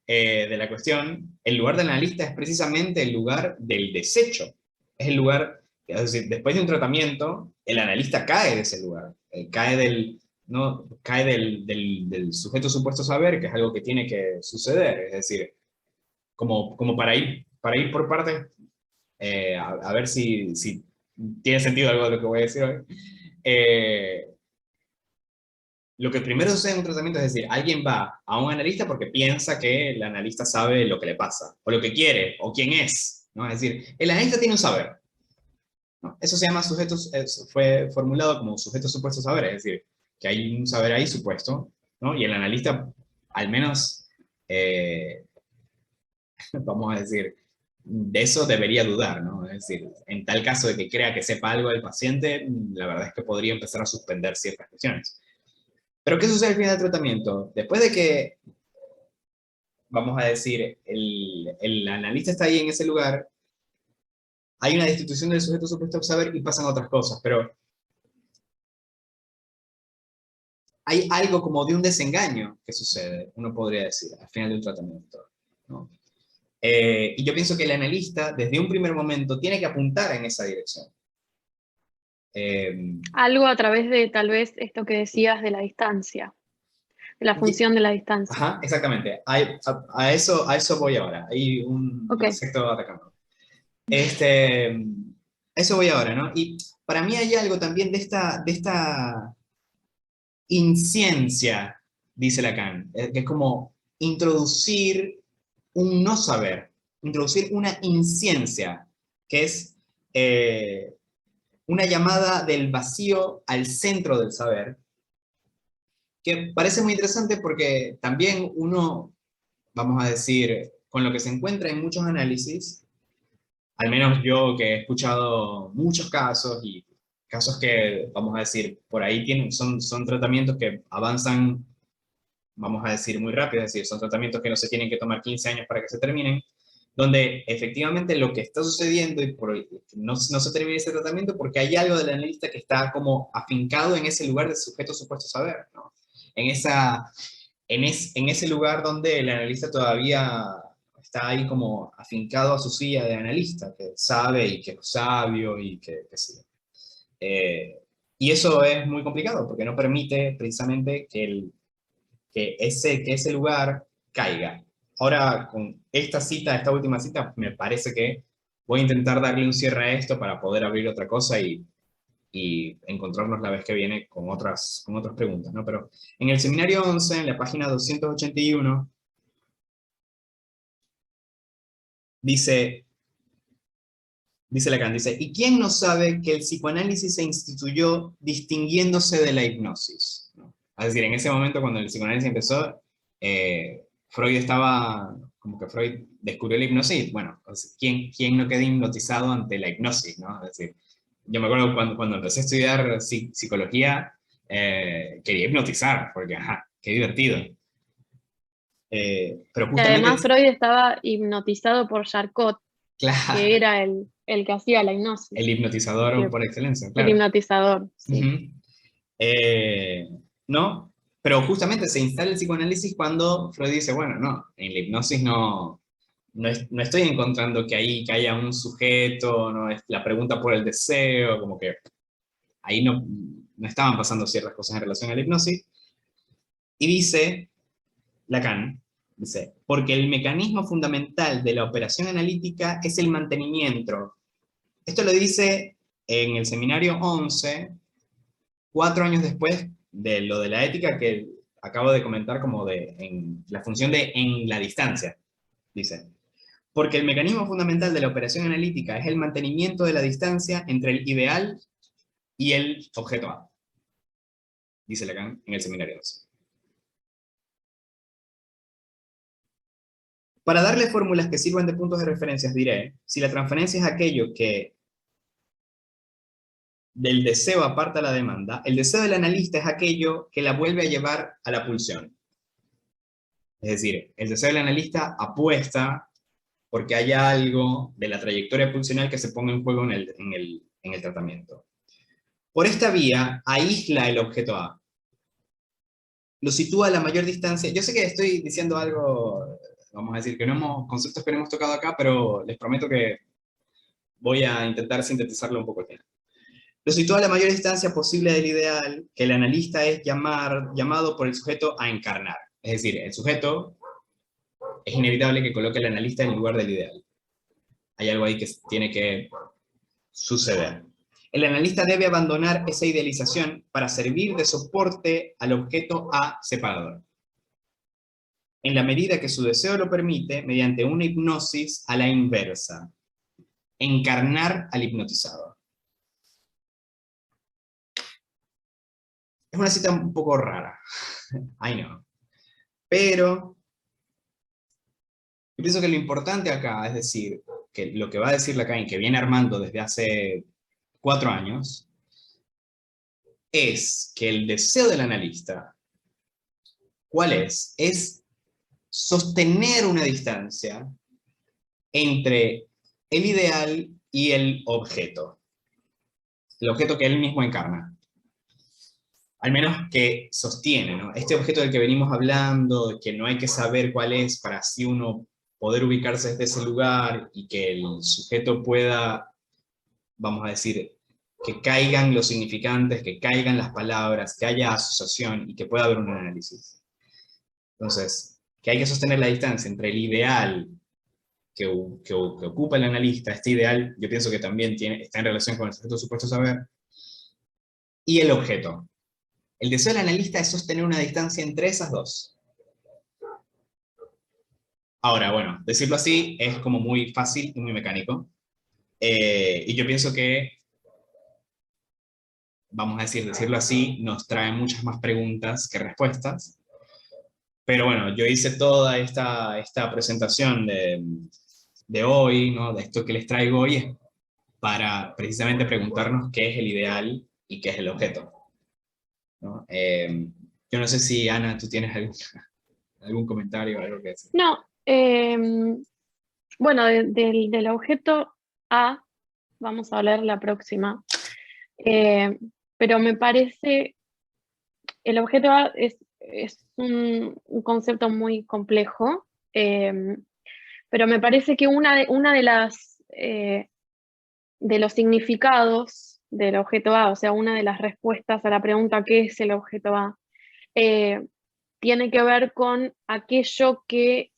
Speaker 1: de la cuestión, el lugar del analista es precisamente el lugar del desecho. Es el lugar, es decir, después de un tratamiento, el analista cae de ese lugar, cae del sujeto supuesto saber, que es algo que tiene que suceder, es decir, como para ir por partes. A ver si tiene sentido algo de lo que voy a decir hoy. Lo que primero sucede en un tratamiento es decir, alguien va a un analista porque piensa que el analista sabe lo que le pasa, o lo que quiere, o quién es, ¿no? Es decir, el analista tiene un saber, ¿no? Eso se llama fue formulado como sujeto supuesto saber, es decir, que hay un saber ahí supuesto, ¿no? Y el analista, al menos, vamos a decir, de eso debería dudar, ¿no? Es decir, en tal caso de que crea que sepa algo del paciente, la verdad es que podría empezar a suspender ciertas cuestiones. Pero ¿qué sucede al final del tratamiento? Después de que, vamos a decir, el analista está ahí en ese lugar, hay una destitución del sujeto supuesto a saber y pasan otras cosas, pero hay algo como de un desengaño que sucede, uno podría decir, al final de un tratamiento, ¿no? Y yo pienso que el analista, desde un primer momento, tiene que apuntar en esa dirección.
Speaker 2: Algo a través de, tal vez, esto que decías de la distancia, de la función de la distancia.
Speaker 1: Ajá, exactamente. A eso voy ahora. Hay un insecto atacando. Eso voy ahora, ¿no? Y para mí hay algo también de esta inciencia, dice Lacan, que es como introducir un no saber, introducir una inciencia, que es una llamada del vacío al centro del saber, que parece muy interesante porque también uno, vamos a decir, con lo que se encuentra en muchos análisis, al menos yo que he escuchado muchos casos y casos que, vamos a decir, por ahí son tratamientos que avanzan, vamos a decir, muy rápido, es decir, son tratamientos que no se tienen que tomar 15 años para que se terminen, donde efectivamente lo que está sucediendo y no se termina ese tratamiento porque hay algo del analista que está como afincado en ese lugar de sujeto supuesto saber, ¿no? En ese lugar donde el analista todavía está ahí como afincado a su silla de analista, que sabe y que es sabio y que sí. Y eso es muy complicado porque no permite precisamente que ese lugar caiga. Ahora, con esta última cita, me parece que voy a intentar darle un cierre a esto para poder abrir otra cosa y encontrarnos la vez que viene con otras preguntas, ¿no? Pero en el seminario 11, en la página 281, dice Lacan, ¿y quién no sabe que el psicoanálisis se instituyó distinguiéndose de la hipnosis? ¿No? Es decir, en ese momento cuando el psicoanálisis empezó, Freud descubrió la hipnosis. Bueno, ¿quién no queda hipnotizado ante la hipnosis, ¿no? Es decir, yo me acuerdo cuando empecé a estudiar psicología, quería hipnotizar, porque, ajá, qué divertido. Pero
Speaker 2: Y
Speaker 1: justamente...
Speaker 2: además Freud estaba hipnotizado por Charcot,
Speaker 1: Claro,
Speaker 2: que era el que hacía la hipnosis.
Speaker 1: el hipnotizador por excelencia,
Speaker 2: El
Speaker 1: claro.
Speaker 2: hipnotizador, sí.
Speaker 1: ¿No? Pero justamente se instala el psicoanálisis cuando Freud dice, bueno, no, en la hipnosis no estoy encontrando que ahí que haya un sujeto, no es la pregunta por el deseo, como que ahí no estaban pasando ciertas cosas en relación a la hipnosis. Y dice Lacan, dice, porque el mecanismo fundamental de la operación analítica es el mantenimiento. Esto lo dice en el seminario 11, 4 años después de lo de la ética que acabo de comentar, como en la función de en la distancia, dice. Porque el mecanismo fundamental de la operación analítica es el mantenimiento de la distancia entre el ideal y el objeto A, dice Lacan en el seminario 12. Para darle fórmulas que sirvan de puntos de referencia, diré, si la transferencia es aquello que del deseo aparta la demanda, el deseo del analista es aquello que la vuelve a llevar a la pulsión. Es decir, el deseo del analista apuesta porque haya algo de la trayectoria pulsional que se ponga en juego en el tratamiento. Por esta vía, aísla el objeto A. Lo sitúa a la mayor distancia. Yo sé que estoy diciendo algo, vamos a decir, que no hemos, conceptos que no hemos tocado acá, pero les prometo que voy a intentar sintetizarlo un poco bien. Lo sitúa a la mayor distancia posible del ideal, que el analista es llamado por el sujeto a encarnar. Es decir, el sujeto es inevitable que coloque al analista en lugar del ideal. Hay algo ahí que tiene que suceder. El analista debe abandonar esa idealización para servir de soporte al objeto A separador, en la medida que su deseo lo permite, mediante una hipnosis a la inversa. Encarnar al hipnotizado. Es una cita un poco rara, I know. Pero yo pienso que lo importante acá, es decir, que lo que va a decir Lacan, que viene armando desde hace 4 años, es que el deseo del analista, ¿cuál es? Es sostener una distancia entre el ideal y el objeto que él mismo encarna. Al menos que sostiene, ¿no? Este objeto del que venimos hablando, que no hay que saber cuál es para así uno poder ubicarse desde ese lugar y que el sujeto pueda, vamos a decir, que caigan los significantes, que caigan las palabras, que haya asociación y que pueda haber un análisis. Entonces, que hay que sostener la distancia entre el ideal que ocupa el analista, este ideal yo pienso que también está en relación con el sujeto supuesto saber, y el objeto. El deseo del analista es sostener una distancia entre esas dos. Ahora, bueno, decirlo así es como muy fácil y muy mecánico. Y yo pienso que, vamos a decirlo así, nos trae muchas más preguntas que respuestas. Pero bueno, yo hice toda esta presentación de hoy, ¿no? De esto que les traigo hoy, para precisamente preguntarnos qué es el ideal y qué es el objeto, ¿no? Yo no sé si, Ana, tú tienes algún comentario o algo que decir.
Speaker 2: No, bueno, del objeto A vamos a hablar la próxima, pero me parece, el objeto A es un concepto muy complejo, pero me parece que una de las de los significados del objeto A, o sea, una de las respuestas a la pregunta ¿qué es el objeto A? Tiene que ver con aquello que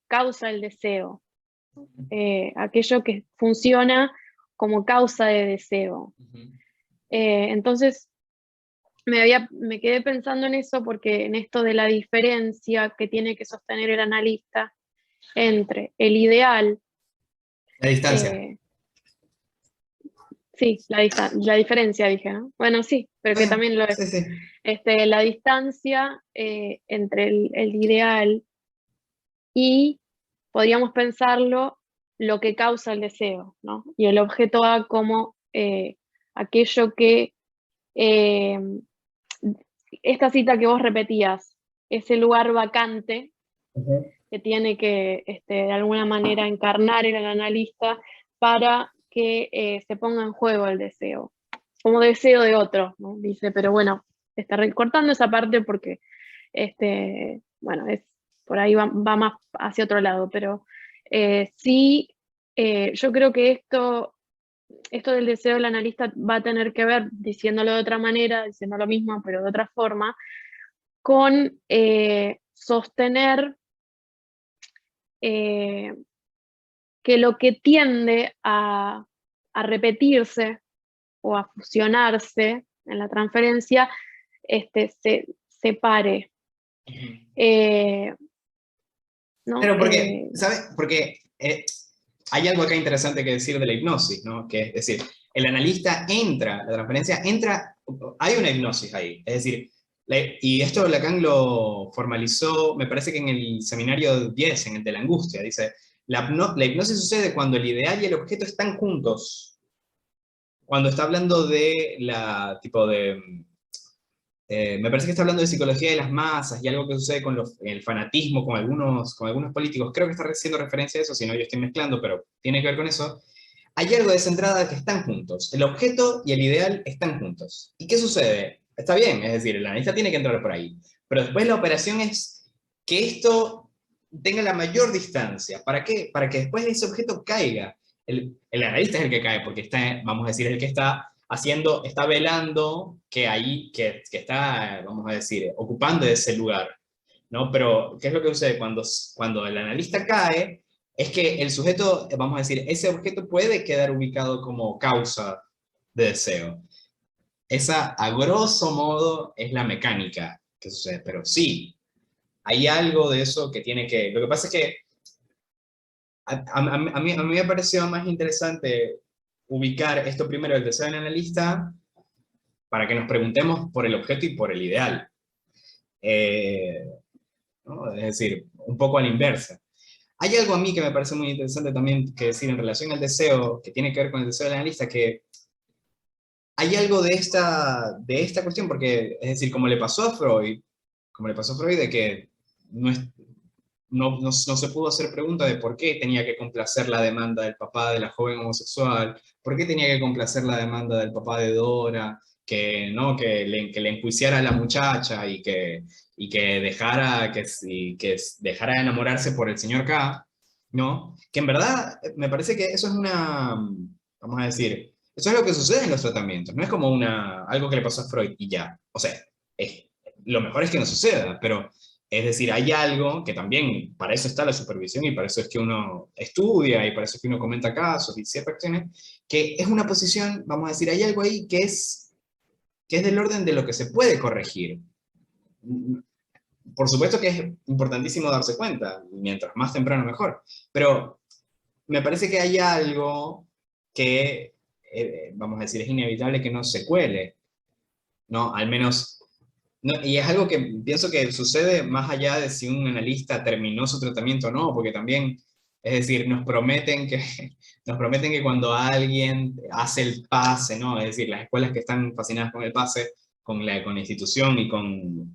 Speaker 2: causa el deseo, aquello que funciona como causa de deseo. Entonces, me quedé pensando en eso porque en esto de la diferencia que tiene que sostener el analista entre el ideal.
Speaker 1: La distancia.
Speaker 2: Sí, la diferencia dije, ¿no? Bueno, sí, pero que también lo es.
Speaker 1: Sí, sí.
Speaker 2: La distancia entre el ideal y, podríamos pensarlo, lo que causa el deseo, ¿no? Y el objeto A como aquello que, esta cita que vos repetías, ese lugar vacante que tiene que de alguna manera encarnar el analista para que se ponga en juego el deseo, como deseo de otro, ¿no? Dice, pero bueno, está recortando esa parte porque, bueno, por ahí va más hacia otro lado, pero sí, yo creo que esto del deseo del analista va a tener que ver, diciéndolo de otra manera, diciendo lo mismo, pero de otra forma, con sostener que lo que tiende a repetirse o a fusionarse en la transferencia se separe.
Speaker 1: ¿no? Pero porque, ¿sabes? Porque hay algo acá interesante que decir de la hipnosis, ¿no? Que es decir, el analista entra, la transferencia entra, hay una hipnosis ahí, es decir, y esto Lacan lo formalizó, me parece que en el seminario 10, en el de la angustia, dice, la hipnosis sucede cuando el ideal y el objeto están juntos. Cuando está hablando de tipo de... me parece que está hablando de psicología de las masas y algo que sucede con el fanatismo, con algunos políticos. Creo que está haciendo referencia a eso, si no yo estoy mezclando, pero tiene que ver con eso. Hay algo de esa entrada que están juntos. El objeto y el ideal están juntos. ¿Y qué sucede? Está bien, es decir, el analista tiene que entrar por ahí. Pero después la operación es que esto tenga la mayor distancia. ¿Para qué? Para que después ese objeto caiga. El analista es el que cae, porque está, vamos a decir, el que está está velando que ahí, que está, vamos a decir, ocupando ese lugar, ¿no? Pero, ¿qué es lo que sucede? Cuando el analista cae, es que el sujeto, vamos a decir, ese objeto puede quedar ubicado como causa de deseo. Esa, a grosso modo, es la mecánica que sucede, pero sí, hay algo de eso que tiene que... Lo que pasa es que a mí me pareció más interesante ubicar esto primero, el deseo del analista, para que nos preguntemos por el objeto y por el ideal. ¿No? Es decir, un poco a la inversa. Hay algo a mí que me parece muy interesante también que decir en relación al deseo, que tiene que ver con el deseo del analista, que hay algo de esta cuestión, porque, es decir, como le pasó a Freud, de que no se pudo hacer pregunta de por qué tenía que complacer la demanda del papá de la joven homosexual, por qué tenía que complacer la demanda del papá de Dora, que le enjuiciara a la muchacha y que dejara de enamorarse por el señor K, ¿no? Que en verdad me parece que eso es vamos a decir, eso es lo que sucede en los tratamientos, no es como algo que le pasó a Freud y ya. O sea, lo mejor es que no suceda, pero es decir, hay algo que también, para eso está la supervisión y para eso es que uno estudia y para eso es que uno comenta casos y ciertas cuestiones, que es una posición, vamos a decir, hay algo ahí que es del orden de lo que se puede corregir. Por supuesto que es importantísimo darse cuenta, mientras más temprano mejor, pero me parece que hay algo que, vamos a decir, es inevitable que no se cuele, ¿no? Al menos... No, y es algo que pienso que sucede más allá de si un analista terminó su tratamiento o no, porque también, es decir, nos prometen que cuando alguien hace el pase, ¿no? Es decir, las escuelas que están fascinadas con el pase, con la institución y con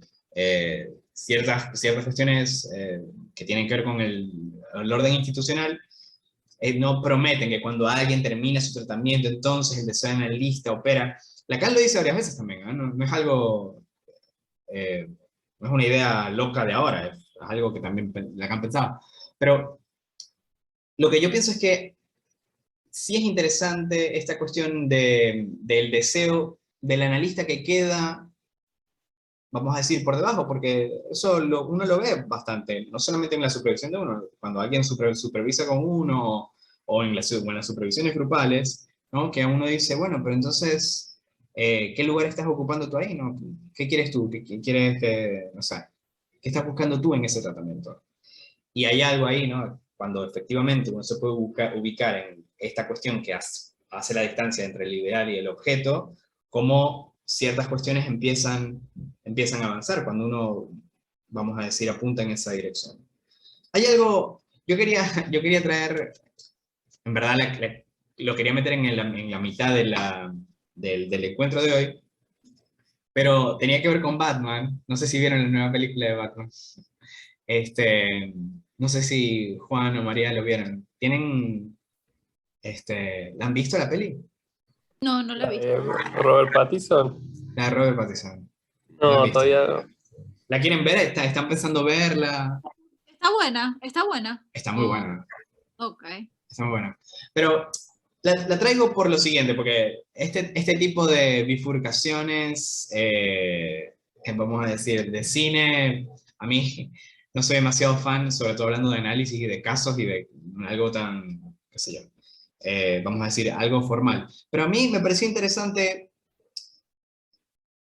Speaker 1: ciertas cuestiones que tienen que ver con el orden institucional, no prometen que cuando alguien termina su tratamiento, entonces el deseo analista opera. Lacan lo dice varias veces también, ¿eh? No es algo... no es una idea loca de ahora, es algo que también Lacan pensaba. Pero lo que yo pienso es que sí es interesante esta cuestión del deseo del analista que queda, vamos a decir, por debajo, porque eso uno lo ve bastante, no solamente en la supervisión de uno, cuando alguien supervisa con uno o en las supervisiones grupales, ¿no? Que uno dice, bueno, pero entonces... ¿qué lugar estás ocupando tú ahí? ¿No? ¿Qué quieres tú? ¿Qué quieres que, no sé, qué estás buscando tú en ese tratamiento? Y hay algo ahí, ¿no? Cuando efectivamente uno se puede ubicar en esta cuestión que hace la distancia entre el ideal y el objeto, cómo ciertas cuestiones empiezan a avanzar cuando uno, vamos a decir, apunta en esa dirección. Hay algo, yo quería traer, en verdad lo quería meter en la mitad del encuentro de hoy, pero tenía que ver con Batman. No sé si vieron la nueva película de Batman. No sé si Juan o María lo vieron. ¿La han visto la peli?
Speaker 3: No, no la he visto.
Speaker 4: Robert Pattinson.
Speaker 1: La de Robert Pattinson. ¿La han
Speaker 4: No,
Speaker 1: visto?
Speaker 4: todavía no.
Speaker 1: ¿La quieren ver? ¿Están pensando verla?
Speaker 3: Está buena, está buena.
Speaker 1: Está muy buena.
Speaker 3: Ok.
Speaker 1: Está muy buena. Pero la traigo por lo siguiente, porque este tipo de bifurcaciones, vamos a decir, de cine, a mí no soy demasiado fan, sobre todo hablando de análisis y de casos y de algo tan, qué sé yo, vamos a decir, algo formal. Pero a mí me pareció interesante.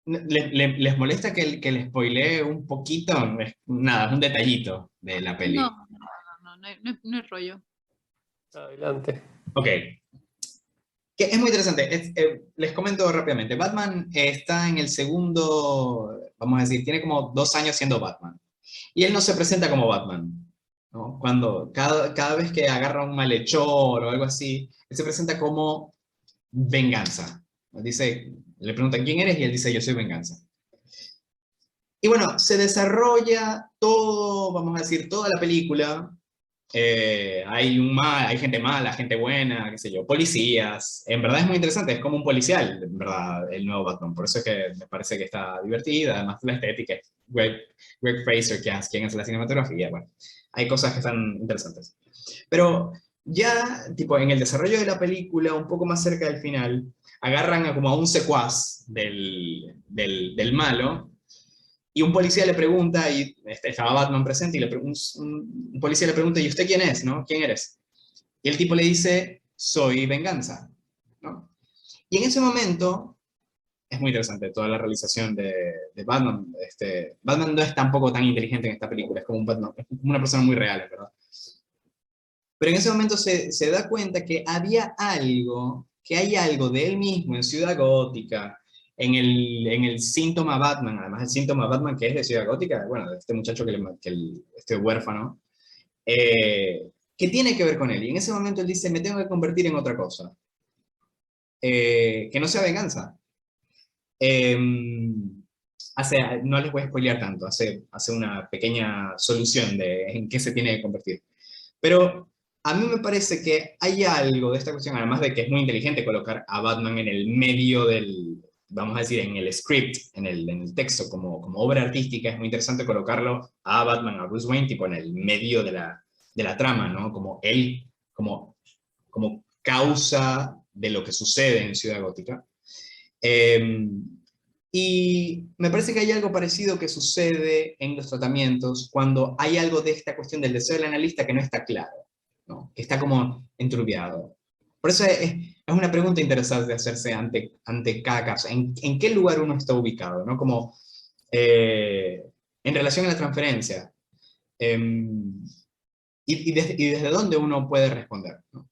Speaker 1: ¿Les molesta que les spoilee un poquito? Nada, es un detallito de la peli.
Speaker 3: No es rollo.
Speaker 4: Adelante.
Speaker 1: Ok. Que es muy interesante. Les comento rápidamente. Batman está en el segundo, vamos a decir, tiene como 2 años siendo Batman. Y él no se presenta como Batman, ¿no? Cuando cada vez que agarra un malhechor o algo así, él se presenta como venganza. Le preguntan quién eres y él dice yo soy venganza. Y bueno, se desarrolla todo, vamos a decir, toda la película. Hay gente mala, gente buena, qué sé yo, policías. En verdad es muy interesante, es como un policial, en verdad, el nuevo Batman. Por eso es que me parece que está divertida, además la estética es Greg Fraser, quien hace la cinematografía. Bueno, hay cosas que están interesantes. Pero ya, tipo, en el desarrollo de la película, un poco más cerca del final, agarran como a un secuaz del malo. Y un policía le pregunta, y estaba Batman presente, y un policía le pregunta, ¿y usted quién es? ¿No? ¿Quién eres? Y el tipo le dice, soy venganza, ¿no? Y en ese momento, es muy interesante toda la realización de Batman. Batman no es tampoco tan inteligente en esta película, es como es como una persona muy real, ¿verdad? Pero en ese momento se da cuenta que hay algo de él mismo en Ciudad Gótica, en el síntoma Batman, además el síntoma Batman que es de Ciudad Gótica, bueno, de este muchacho este huérfano, que tiene que ver con él. Y en ese momento él dice, me tengo que convertir en otra cosa, que no sea venganza. No les voy a spoilear tanto, hace una pequeña solución de en qué se tiene que convertir. Pero a mí me parece que hay algo de esta cuestión, además de que es muy inteligente colocar a Batman en el medio vamos a decir, en el script, en el texto, como obra artística, es muy interesante colocarlo a Batman, a Bruce Wayne, tipo en el medio de la trama, ¿no? Como él, como causa de lo que sucede en Ciudad Gótica. Y me parece que hay algo parecido que sucede en los tratamientos cuando hay algo de esta cuestión del deseo del analista que no está claro, ¿no? Que está como enturbiado. Por eso es una pregunta interesante de hacerse ante cada caso. ¿En qué lugar uno está ubicado? ¿No? Como en relación a la transferencia. Y desde dónde uno puede responder, ¿no?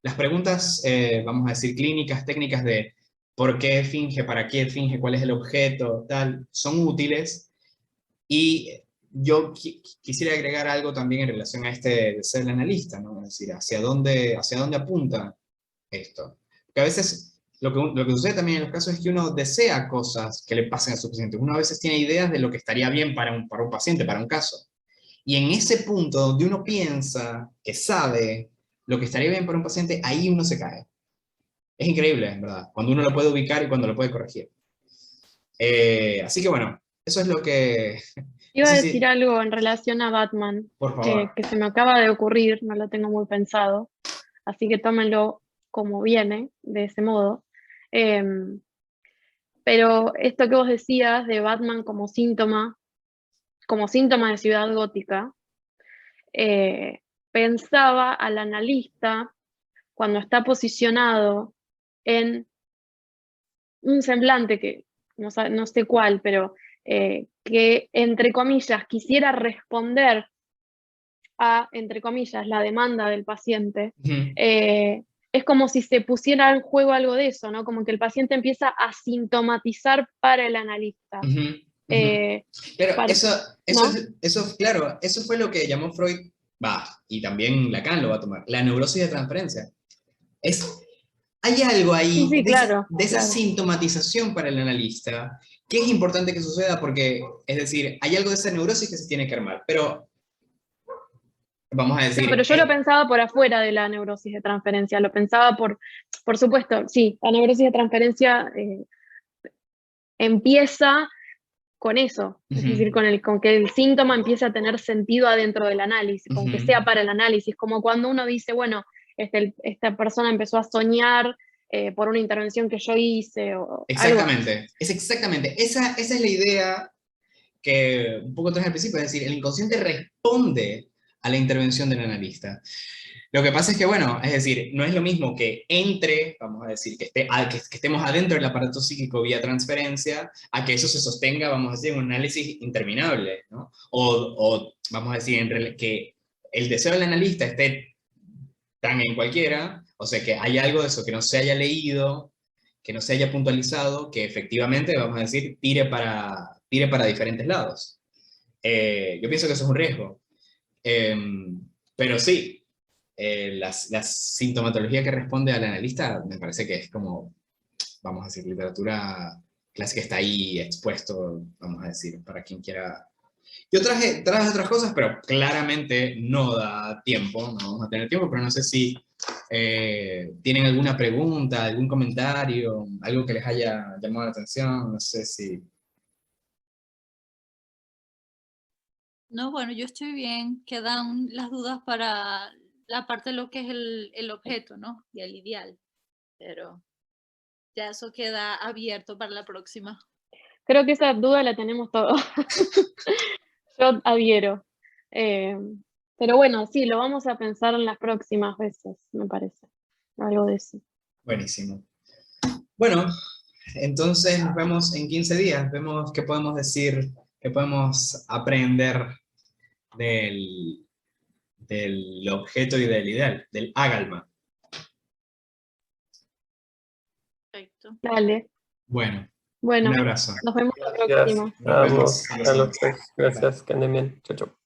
Speaker 1: Las preguntas, vamos a decir, clínicas, técnicas de por qué finge, para qué finge, cuál es el objeto, tal, son útiles. Y yo quisiera agregar algo también en relación a de ser el analista, ¿no? Es decir, hacia dónde apunta esto. Porque a veces lo que sucede también en los casos es que uno desea cosas que le pasen a sus pacientes. Uno a veces tiene ideas de lo que estaría bien para un paciente, para un caso. Y en ese punto donde uno piensa que sabe lo que estaría bien para un paciente, ahí uno se cae. Es increíble, en verdad, cuando uno lo puede ubicar y cuando lo puede corregir. Así que bueno, eso es lo que...
Speaker 2: Iba a decir algo en relación a Batman,
Speaker 1: Por favor.
Speaker 2: que se me acaba de ocurrir, no lo tengo muy pensado, así que tómenlo como viene, de ese modo. Pero esto que vos decías de Batman como síntoma de Ciudad Gótica, pensaba al analista cuando está posicionado en un semblante que no sé cuál, pero que, entre comillas, quisiera responder a, entre comillas, la demanda del paciente, es como si se pusiera en juego algo de eso, ¿no? Como que el paciente empieza a sintomatizar para el analista.
Speaker 1: Claro, claro, eso fue lo que llamó Freud, y también Lacan lo va a tomar, la neurosis de transferencia. Hay algo ahí
Speaker 2: sí, claro,
Speaker 1: de esa sintomatización para el analista que es importante que suceda porque, es decir, hay algo de esa neurosis que se tiene que armar, pero vamos a decir...
Speaker 2: No, pero yo lo pensaba por afuera de la neurosis de transferencia, lo pensaba por supuesto, sí, la neurosis de transferencia empieza con eso, es decir, con que el síntoma empiece a tener sentido adentro del análisis, con que sea para el análisis, como cuando uno dice, bueno, esta persona empezó a soñar por una intervención que yo hice. O
Speaker 1: exactamente,
Speaker 2: algo.
Speaker 1: es exactamente, esa es la idea que un poco traje al principio, es decir, el inconsciente responde a la intervención del analista. Lo que pasa es que, bueno, es decir, no es lo mismo que entre, vamos a decir, que estemos adentro del aparato psíquico vía transferencia, a que eso se sostenga, vamos a decir, en un análisis interminable, ¿no? O vamos a decir, que el deseo del analista esté tan en cualquiera, o sea, que hay algo de eso que no se haya leído, que no se haya puntualizado, que efectivamente, vamos a decir, tire para diferentes lados. Yo pienso que eso es un riesgo. Pero sí, la sintomatología que responde al analista me parece que es como, vamos a decir, literatura clásica, está ahí expuesto, vamos a decir, para quien quiera. Yo traje otras cosas, pero claramente no da tiempo, no vamos a tener tiempo, pero no sé si tienen alguna pregunta, algún comentario, algo que les haya llamado la atención, no sé si...
Speaker 3: No, bueno, yo estoy bien. Quedan las dudas para la parte de lo que es el objeto, ¿no? Y el ideal. Pero ya eso queda abierto para la próxima.
Speaker 2: Creo que esa duda la tenemos todos. Yo adhiero. Pero bueno, sí, lo vamos a pensar en las próximas veces, me parece. Algo de eso.
Speaker 1: Buenísimo. Bueno, entonces nos vemos en 15 días. Vemos qué podemos decir, qué podemos aprender del objeto y del ideal, del Agalma.
Speaker 3: Perfecto.
Speaker 2: Dale.
Speaker 1: Bueno,
Speaker 2: un
Speaker 1: abrazo.
Speaker 2: Nos vemos la
Speaker 4: Gracias.
Speaker 2: próxima.
Speaker 1: Nos vemos.
Speaker 4: A los tres. Gracias, que anden bien. Chao, chao.